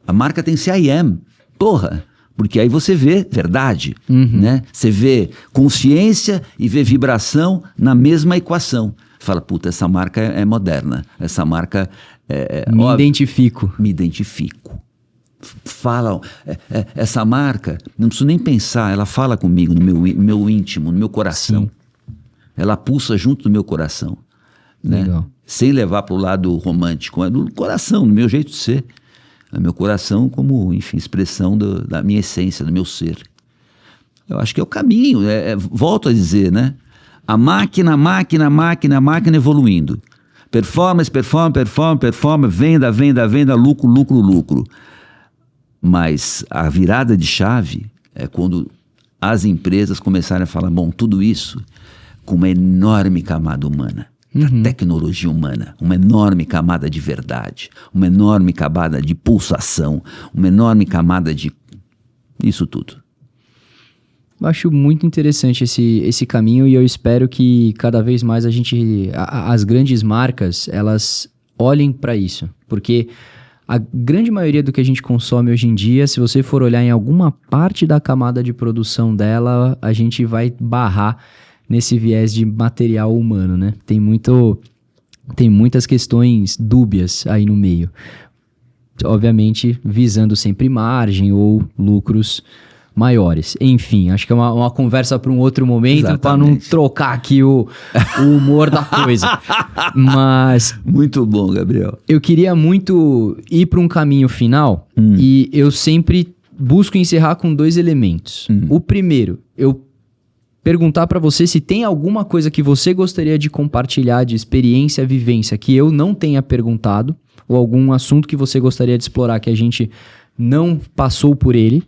Speaker 2: A marca tem que ser I am, porra. Porque aí você vê verdade, né? Você vê consciência e vê vibração na mesma equação. Fala, puta, essa marca é moderna, essa marca...
Speaker 1: identifico.
Speaker 2: Me identifico. Fala, essa marca, não preciso nem pensar, ela fala comigo no meu íntimo, no meu coração. Sim. Ela pulsa junto do meu coração. Né?
Speaker 1: Legal.
Speaker 2: Sem levar para o lado romântico, é do coração, do meu jeito de ser. É meu coração como, enfim, expressão da minha essência, do meu ser. Eu acho que é o caminho, volto a dizer, né? A máquina evoluindo. Performance, venda, lucro. Mas a virada de chave é quando as empresas começarem a falar, bom, tudo isso com uma enorme camada humana, da tecnologia humana, uma enorme camada de verdade, uma enorme camada de pulsação, uma enorme camada de isso tudo.
Speaker 1: Eu acho muito interessante esse caminho e eu espero que cada vez mais as grandes marcas, elas olhem para isso. Porque a grande maioria do que a gente consome hoje em dia, se você for olhar em alguma parte da camada de produção dela, a gente vai barrar nesse viés de material humano, né? Tem muitas questões dúbias aí no meio. Obviamente, visando sempre margem ou lucros maiores. Enfim, acho que é uma conversa para um outro momento, para não trocar aqui o humor da coisa. Mas
Speaker 2: muito bom, Gabriel.
Speaker 1: Eu queria muito ir para um caminho final e eu sempre busco encerrar com 2 elementos. O primeiro, eu perguntar para você se tem alguma coisa que você gostaria de compartilhar de experiência, vivência, que eu não tenha perguntado, ou algum assunto que você gostaria de explorar que a gente não passou por ele.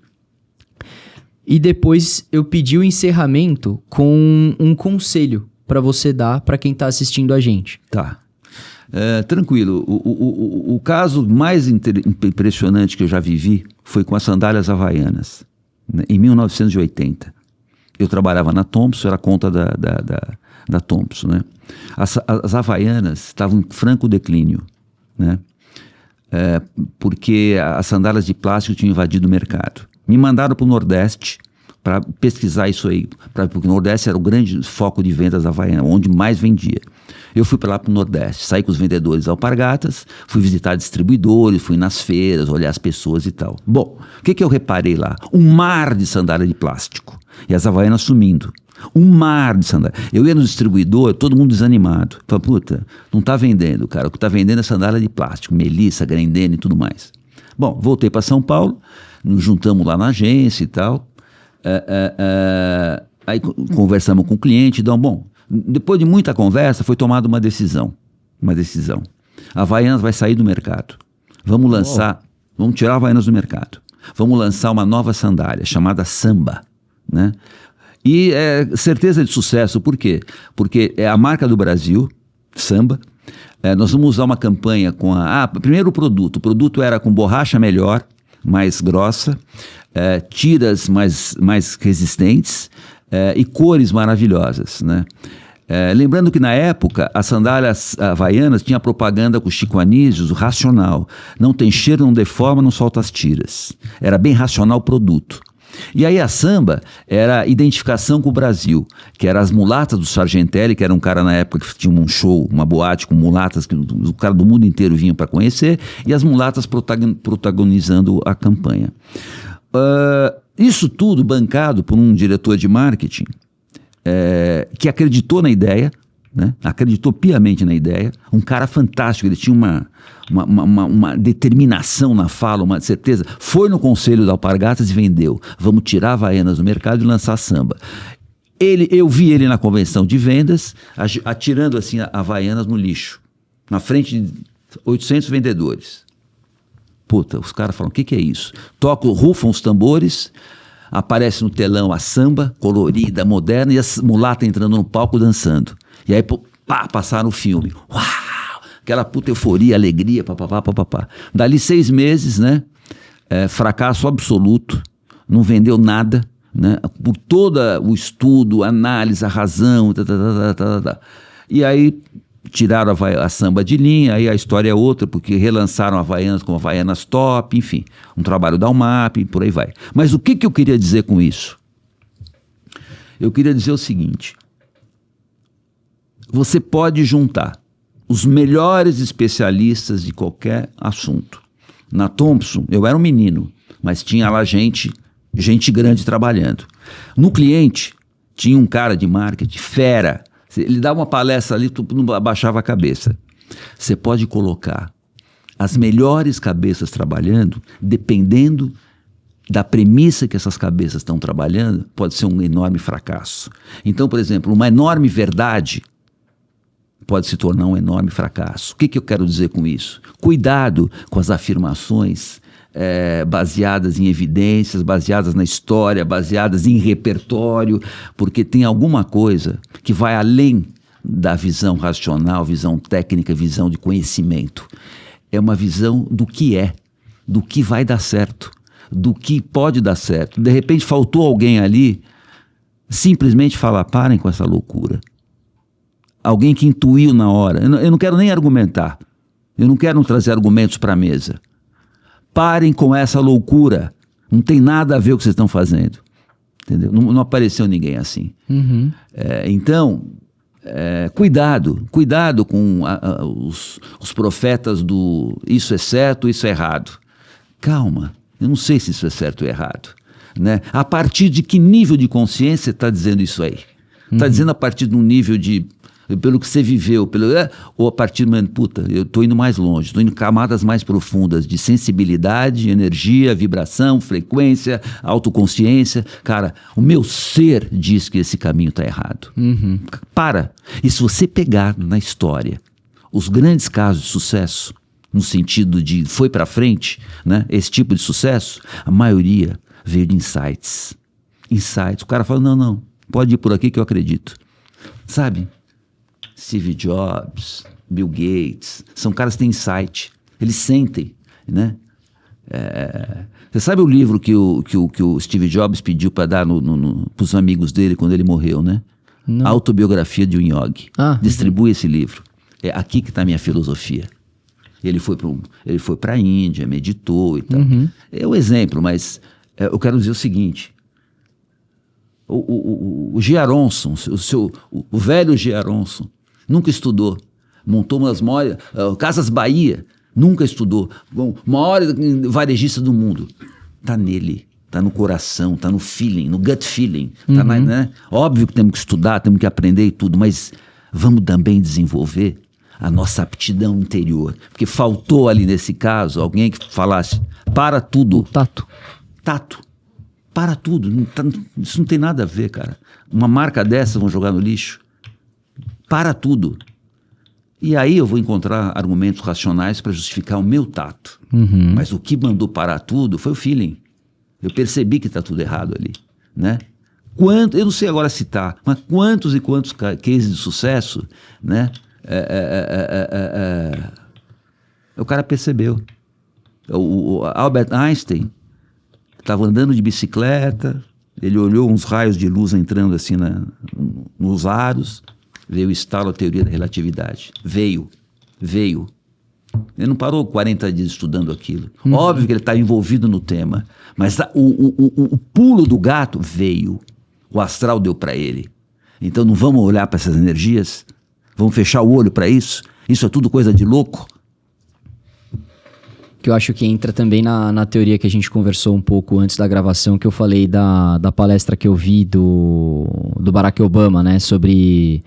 Speaker 1: E depois eu pedi o encerramento com um conselho para você dar para quem está assistindo a gente.
Speaker 2: Tá. Tranquilo. O caso mais impressionante que eu já vivi foi com as sandálias havaianas, né, em 1980. Eu trabalhava na Thompson, era conta da Thompson, né? As havaianas estavam em franco declínio, né? Porque as sandálias de plástico tinham invadido o mercado. Me mandaram para o Nordeste para pesquisar isso aí, porque o Nordeste era o grande foco de vendas da Havaiana, onde mais vendia. Eu fui para lá para o Nordeste, saí com os vendedores alpargatas, fui visitar distribuidores, fui nas feiras, olhar as pessoas e tal. Bom, o que eu reparei lá? Um mar de sandália de plástico e as Havaianas sumindo. Um mar de sandália. Eu ia no distribuidor, todo mundo desanimado. Falei, puta, não está vendendo, cara. O que está vendendo é sandália de plástico, Melissa, Grendene e tudo mais. Bom, voltei para São Paulo. Nos juntamos lá na agência e tal. Aí conversamos com o cliente. Então, bom, depois de muita conversa, foi tomada uma decisão. A Havaianas vai sair do mercado. Vamos tirar a Havaianas do mercado. Vamos lançar uma nova sandália chamada Samba, né? E certeza de sucesso, por quê? Porque é a marca do Brasil, Samba. Nós vamos usar uma campanha com primeiro o produto era com borracha melhor, mais grossa, tiras mais resistentes e cores maravilhosas, né? Lembrando que na época as sandálias havaianas tinha propaganda com o Chico Anísio, o racional. Não tem cheiro, não deforma, não solta as tiras. Era bem racional o produto. E aí a Samba era a identificação com o Brasil, que eram as mulatas do Sargentelli, que era um cara na época que tinha um show, uma boate com mulatas, que o cara do mundo inteiro vinha para conhecer, e as mulatas protagonizando a campanha. Isso tudo bancado por um diretor de marketing que acreditou na ideia, né? Acreditou piamente na ideia, um cara fantástico, ele tinha uma determinação na fala, uma certeza, foi no conselho da Alpargatas e vendeu, vamos tirar a Havaianas do mercado e lançar Samba. Eu vi ele na convenção de vendas, atirando assim a Havaianas no lixo, na frente de 800 vendedores. Puta, os caras falam, o que é isso? Rufam os tambores, aparece no telão a Samba, colorida, moderna, e as mulatas entrando no palco dançando. E aí, passaram o filme. Uau! Aquela puta euforia, alegria, papapá. Dali 6 meses, né? Fracasso absoluto, não vendeu nada, né? Por todo o estudo, análise, a razão, E aí, tiraram a Samba de linha, aí a história é outra, porque relançaram a Havaianas como Havaianas Top, enfim, um trabalho da UMAP, por aí vai. Mas o que eu queria dizer com isso? Eu queria dizer o seguinte: você pode juntar os melhores especialistas de qualquer assunto. Na Thompson, eu era um menino, mas tinha lá gente grande trabalhando. No cliente, tinha um cara de marketing, fera. Ele dava uma palestra ali, tu não abaixava a cabeça. Você pode colocar as melhores cabeças trabalhando, dependendo da premissa que essas cabeças estão trabalhando, pode ser um enorme fracasso. Então, por exemplo, uma enorme verdade pode se tornar um enorme fracasso. O que eu quero dizer com isso? Cuidado com as afirmações baseadas em evidências, baseadas na história, baseadas em repertório, porque tem alguma coisa que vai além da visão racional, visão técnica, visão de conhecimento. É uma visão do que vai dar certo, do que pode dar certo. De repente faltou alguém ali simplesmente falar, parem com essa loucura. Alguém que intuiu na hora. Eu não quero nem argumentar. Eu não quero trazer argumentos para a mesa. Parem com essa loucura. Não tem nada a ver com o que vocês estão fazendo. Entendeu? Não apareceu ninguém assim.
Speaker 1: Uhum.
Speaker 2: Então, cuidado com os profetas do isso é certo, isso é errado. Calma, eu não sei se isso é certo ou errado. Né? A partir de que nível de consciência está dizendo isso aí? Está dizendo a partir de um nível de... pelo que você viveu, ou a partir do puta, eu estou indo mais longe, estou indo em camadas mais profundas de sensibilidade, energia, vibração, frequência, autoconsciência. Cara, o meu ser diz que esse caminho está errado.
Speaker 1: Uhum.
Speaker 2: Para. E se você pegar na história os grandes casos de sucesso, no sentido de foi para frente, né, esse tipo de sucesso, a maioria veio de insights. O cara fala, não, pode ir por aqui que eu acredito. Sabe? Steve Jobs, Bill Gates, são caras que têm insight, eles sentem, né? Você sabe o livro que o Steve Jobs pediu para dar para os amigos dele quando ele morreu, né?
Speaker 1: Não.
Speaker 2: Autobiografia de um Yogi. Distribui esse livro. É aqui que está a minha filosofia. Ele foi para a Índia, meditou e tal.
Speaker 1: Uhum.
Speaker 2: É um exemplo, mas eu quero dizer o seguinte. O Giaronson, o velho Giaronson, nunca estudou. Montou umas maiores... Casas Bahia, nunca estudou. Bom, maior varejista do mundo. Está nele, está no coração, está no feeling, no gut feeling. Tá né? Óbvio que temos que estudar, temos que aprender e tudo, mas vamos também desenvolver a nossa aptidão interior. Porque faltou ali nesse caso alguém que falasse, para tudo.
Speaker 1: O tato.
Speaker 2: Tato. Para tudo. Isso não tem nada a ver, cara. Uma marca dessa vão jogar no lixo. Para tudo. E aí eu vou encontrar argumentos racionais para justificar o meu tato. Mas o que mandou parar tudo foi o feeling. Eu percebi que está tudo errado ali, né? Eu não sei agora citar, mas quantos e quantos cases de sucesso, né? O cara percebeu. O Albert Einstein estava andando de bicicleta, ele olhou uns raios de luz entrando assim nos aros, veio o estalo a teoria da relatividade. Veio. Ele não parou 40 dias estudando aquilo. Óbvio que ele estava envolvido no tema, mas o pulo do gato veio. O astral deu para ele. Então não vamos olhar para essas energias? Vamos fechar o olho para isso? Isso é tudo coisa de louco?
Speaker 1: Que eu acho que entra também na teoria que a gente conversou um pouco antes da gravação, que eu falei da palestra que eu vi do Barack Obama, né? Sobre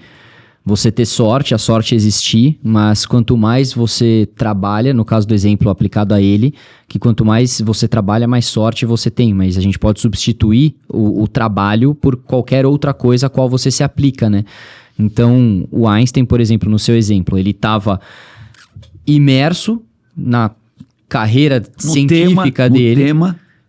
Speaker 1: você ter sorte, a sorte existir, mas quanto mais você trabalha, no caso do exemplo aplicado a ele, que quanto mais você trabalha, mais sorte você tem, mas a gente pode substituir o trabalho por qualquer outra coisa a qual você se aplica, né? Então, o Einstein, por exemplo, no seu exemplo, ele estava imerso na carreira científica dele,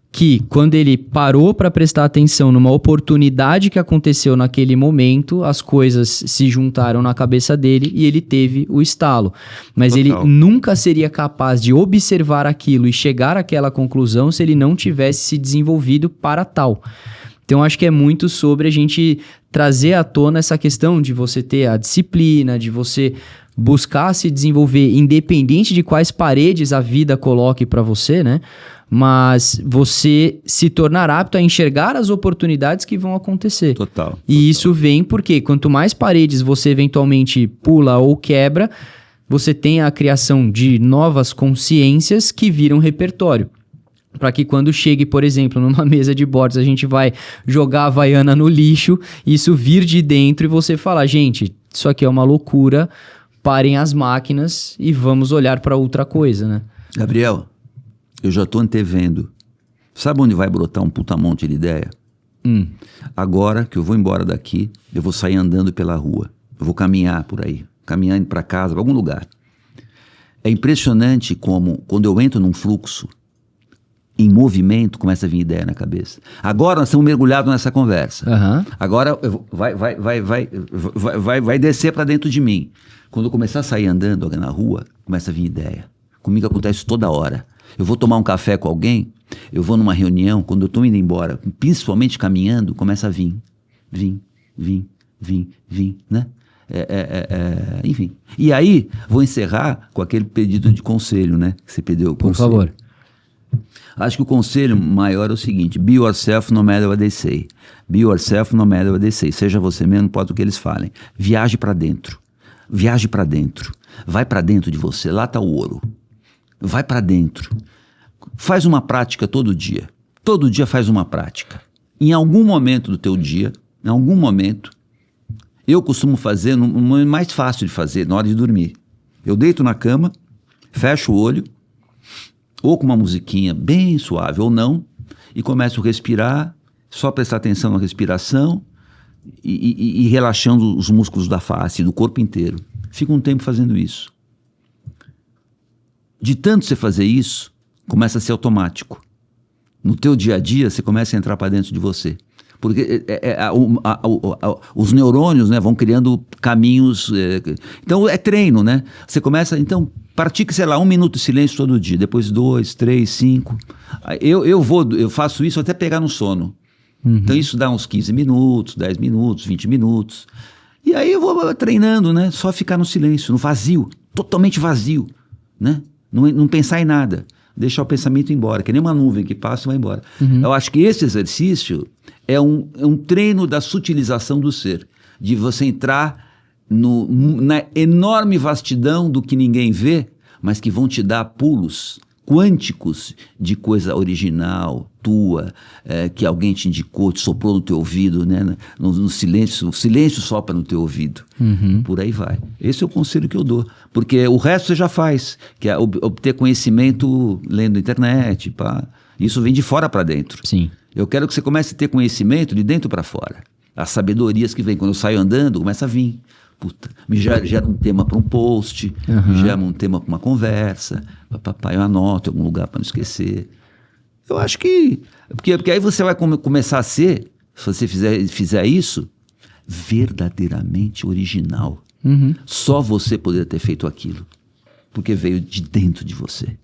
Speaker 1: que quando ele parou para prestar atenção numa oportunidade que aconteceu naquele momento, as coisas se juntaram na cabeça dele e ele teve o estalo. Mas
Speaker 2: Total.
Speaker 1: ele nunca seria capaz de observar aquilo e chegar àquela conclusão se ele não tivesse se desenvolvido para tal. Então, acho que é muito sobre a gente trazer à tona essa questão de você ter a disciplina, de você buscar se desenvolver, independente de quais paredes a vida coloque para você, né? Mas você se tornar apto a enxergar as oportunidades que vão acontecer.
Speaker 2: Total.
Speaker 1: E isso vem porque quanto mais paredes você eventualmente pula ou quebra, você tem a criação de novas consciências que viram repertório. Para que quando chegue, por exemplo, numa mesa de boards, a gente vai jogar a Havaiana no lixo, isso vir de dentro e você falar, gente, isso aqui é uma loucura, parem as máquinas e vamos olhar para outra coisa, né?
Speaker 2: Gabriel, eu já estou antevendo. Sabe onde vai brotar um puta monte de ideia? Agora que eu vou embora daqui, eu vou sair andando pela rua. Eu vou caminhar por aí, caminhando para casa, para algum lugar. É impressionante como, quando eu entro num fluxo, em movimento, começa a vir ideia na cabeça. Agora nós estamos mergulhados nessa conversa. Agora vai descer para dentro de mim. Quando eu começar a sair andando na rua, começa a vir ideia. Comigo acontece toda hora. Eu vou tomar um café com alguém, eu vou numa reunião, quando eu estou indo embora, principalmente caminhando, começa a vir, né? Enfim. E aí, vou encerrar com aquele pedido de conselho, né? Que você pediu.
Speaker 1: Por favor.
Speaker 2: Acho que o conselho maior é o seguinte: be yourself no matter what they say. Be yourself no matter what they say. Seja você mesmo, não importa o que eles falem. Viaje para dentro. Viaje para dentro. Vai para dentro de você. Lá está o ouro. Vai para dentro. Faz uma prática todo dia. Todo dia faz uma prática. Em algum momento do teu dia, em algum momento, eu costumo fazer, no momento mais fácil de fazer, na hora de dormir. Eu deito na cama, fecho o olho, ou com uma musiquinha bem suave, ou não, e começo a respirar, só prestar atenção na respiração e relaxando os músculos da face, do corpo inteiro. Fico um tempo fazendo isso. De tanto você fazer isso, começa a ser automático. No teu dia a dia, você começa a entrar para dentro de você. Porque os neurônios, né, vão criando caminhos. Então, é treino, né? Você começa, então, pratique, sei lá, 1 minuto de silêncio todo dia. Depois 2, 3, 5. Eu faço isso até pegar no sono. Então, isso dá uns 15 minutos, 10 minutos, 20 minutos. E aí eu vou treinando, né? Só ficar no silêncio, no vazio. Totalmente vazio, né? Não pensar em nada. Deixar o pensamento ir embora, que nem uma nuvem que passa e vai embora. Eu acho que esse exercício é um treino da sutilização do ser, de você entrar na enorme vastidão do que ninguém vê, mas que vão te dar pulos quânticos de coisa original, tua, que alguém te indicou, te soprou no teu ouvido, né? No silêncio, o silêncio sopra no teu ouvido. Por aí vai. Esse é o conselho que eu dou. Porque o resto você já faz, que é obter conhecimento lendo internet, pá. Isso vem de fora para dentro.
Speaker 1: Sim.
Speaker 2: Eu quero que você comece a ter conhecimento de dentro para fora. As sabedorias que vêm. Quando eu saio andando, começa a vir. Puta, me gera um tema para um post, me gera um tema para uma conversa. Papai, eu anoto em algum lugar para não esquecer. Eu acho que... Porque aí você vai começar a ser, se você fizer isso, verdadeiramente original. Só você poderia ter feito aquilo. Porque veio de dentro de você.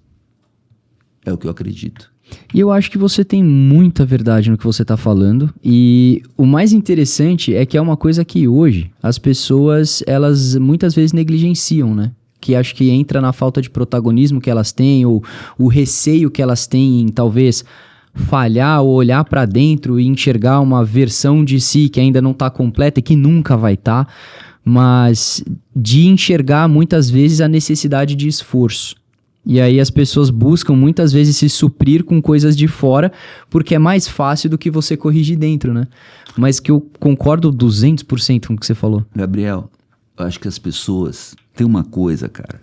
Speaker 2: É o que eu acredito.
Speaker 1: E eu acho que você tem muita verdade no que você está falando. E o mais interessante é que é uma coisa que hoje as pessoas, elas muitas vezes negligenciam, né? Que acho que entra na falta de protagonismo que elas têm, ou o receio que elas têm em talvez falhar ou olhar para dentro e enxergar uma versão de si que ainda não está completa e que nunca vai estar, mas de enxergar muitas vezes a necessidade de esforço. E aí as pessoas buscam muitas vezes se suprir com coisas de fora, porque é mais fácil do que você corrigir dentro, né? Mas que eu concordo 200% com o que você falou.
Speaker 2: Gabriel, eu acho que as pessoas... Tem uma coisa, cara.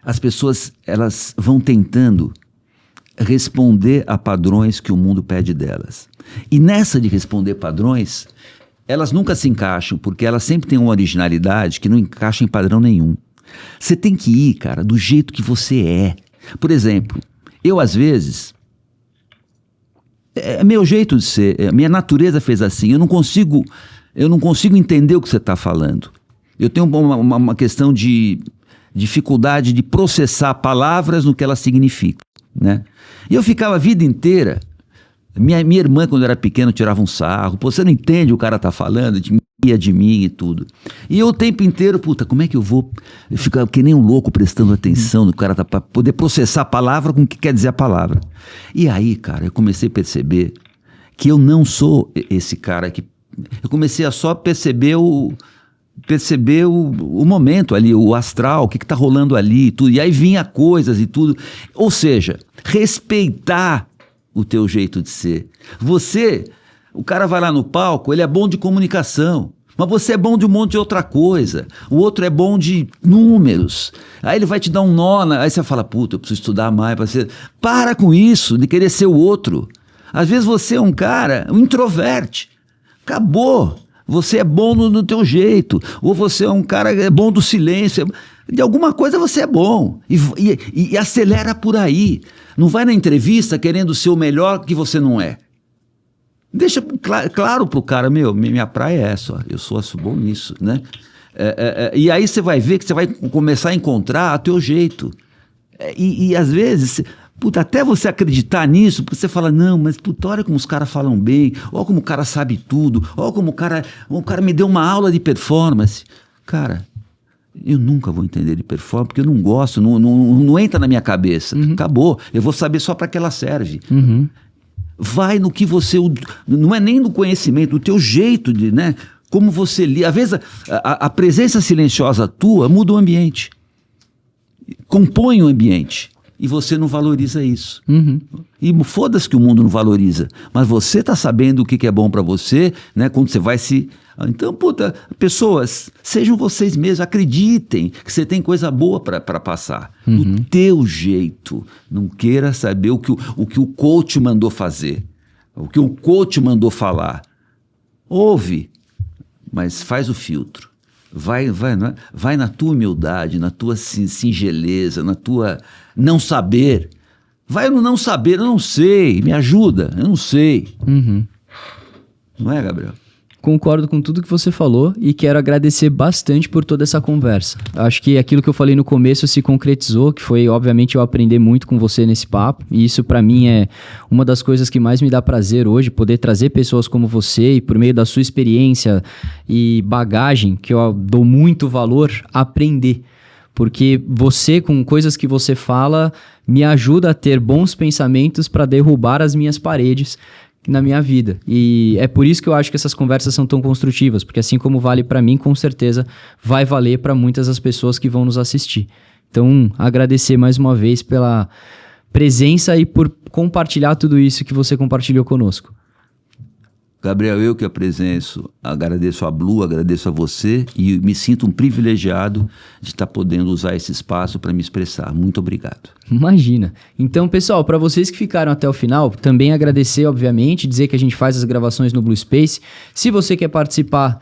Speaker 2: As pessoas, elas vão tentando responder a padrões que o mundo pede delas. E nessa de responder padrões... Elas nunca se encaixam, porque elas sempre têm uma originalidade que não encaixa em padrão nenhum. Você tem que ir, cara, do jeito que você é. Por exemplo, eu às vezes... É meu jeito de ser, minha natureza fez assim. Eu não consigo entender o que você está falando. Eu tenho uma questão de dificuldade de processar palavras no que elas significam, né? E eu ficava a vida inteira... Minha irmã, quando eu era pequeno, tirava um sarro. Pô, você não entende o cara tá falando, ria de mim e tudo. E eu o tempo inteiro, puta, como é que eu vou ficar que nem um louco prestando atenção no que o cara tá... Pra poder processar a palavra com o que quer dizer a palavra. E aí, cara, eu comecei a perceber que eu não sou esse cara que... Eu comecei a só perceber o momento ali, o astral, o que tá rolando ali e tudo. E aí vinha coisas e tudo. Ou seja, respeitar o teu jeito de ser. O cara vai lá no palco, ele é bom de comunicação, mas você é bom de um monte de outra coisa. O outro é bom de números. Aí ele vai te dar um nó, aí você fala, puta, eu preciso estudar mais para ser... Para com isso, de querer ser o outro. Às vezes você é um cara, um introverte. Acabou. Você é bom no teu jeito. Ou você é um cara que é bom do silêncio. De alguma coisa você é bom. E acelera por aí. Não vai na entrevista querendo ser o melhor que você não é. Deixa claro pro cara, minha praia é essa, ó, eu sou bom nisso, né? E aí você vai ver que você vai começar a encontrar o teu jeito. E às vezes, puta, até você acreditar nisso, porque você fala, não, mas puta, olha como os caras falam bem, olha como o cara sabe tudo, olha como o cara me deu uma aula de performance. Cara... Eu nunca vou entender de performance, porque eu não gosto, não entra na minha cabeça. Acabou, eu vou saber só para que ela serve. Vai no que você... Não é nem no conhecimento, o teu jeito de... né? Como você lê. Às vezes a presença silenciosa tua muda o ambiente. Compõe o ambiente. E você não valoriza isso. E foda-se que o mundo não valoriza. Mas você está sabendo o que é bom para você, né? Quando você vai se... Então, puta, pessoas, sejam vocês mesmos, acreditem que você tem coisa boa para passar. Do teu jeito. Não queira saber o que o coach mandou fazer. O que o coach mandou falar. Ouve, mas faz o filtro. Vai na tua humildade, na tua singeleza, na tua não saber. Vai no não saber, eu não sei, me ajuda, eu não sei. Não é, Gabriel?
Speaker 1: Concordo com tudo que você falou e quero agradecer bastante por toda essa conversa. Acho que aquilo que eu falei no começo se concretizou, que foi, obviamente, eu aprender muito com você nesse papo. E isso, para mim, é uma das coisas que mais me dá prazer hoje, poder trazer pessoas como você e, por meio da sua experiência e bagagem, que eu dou muito valor, aprender. Porque você, com coisas que você fala, me ajuda a ter bons pensamentos para derrubar as minhas paredes na minha vida. E é por isso que eu acho que essas conversas são tão construtivas, porque assim como vale para mim, com certeza vai valer para muitas das pessoas que vão nos assistir. Então, agradecer mais uma vez pela presença e por compartilhar tudo isso que você compartilhou conosco.
Speaker 2: Gabriel, eu que agradeço a Blue, agradeço a você e me sinto um privilegiado de estar podendo usar esse espaço para me expressar. Muito obrigado.
Speaker 1: Imagina. Então, pessoal, para vocês que ficaram até o final, também agradecer, obviamente, dizer que a gente faz as gravações no Blue Space. Se você quer participar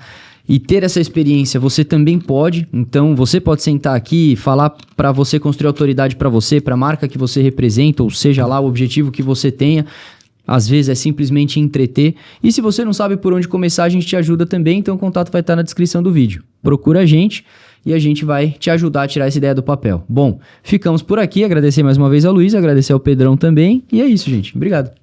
Speaker 1: e ter essa experiência, você também pode. Então, você pode sentar aqui e falar para você construir autoridade para você, para a marca que você representa, ou seja lá o objetivo que você tenha. Às vezes é simplesmente entreter. E se você não sabe por onde começar, a gente te ajuda também. Então o contato vai estar na descrição do vídeo. Procura a gente e a gente vai te ajudar a tirar essa ideia do papel. Bom, ficamos por aqui. Agradecer mais uma vez ao Luiz, agradecer ao Pedrão também. E é isso, gente. Obrigado.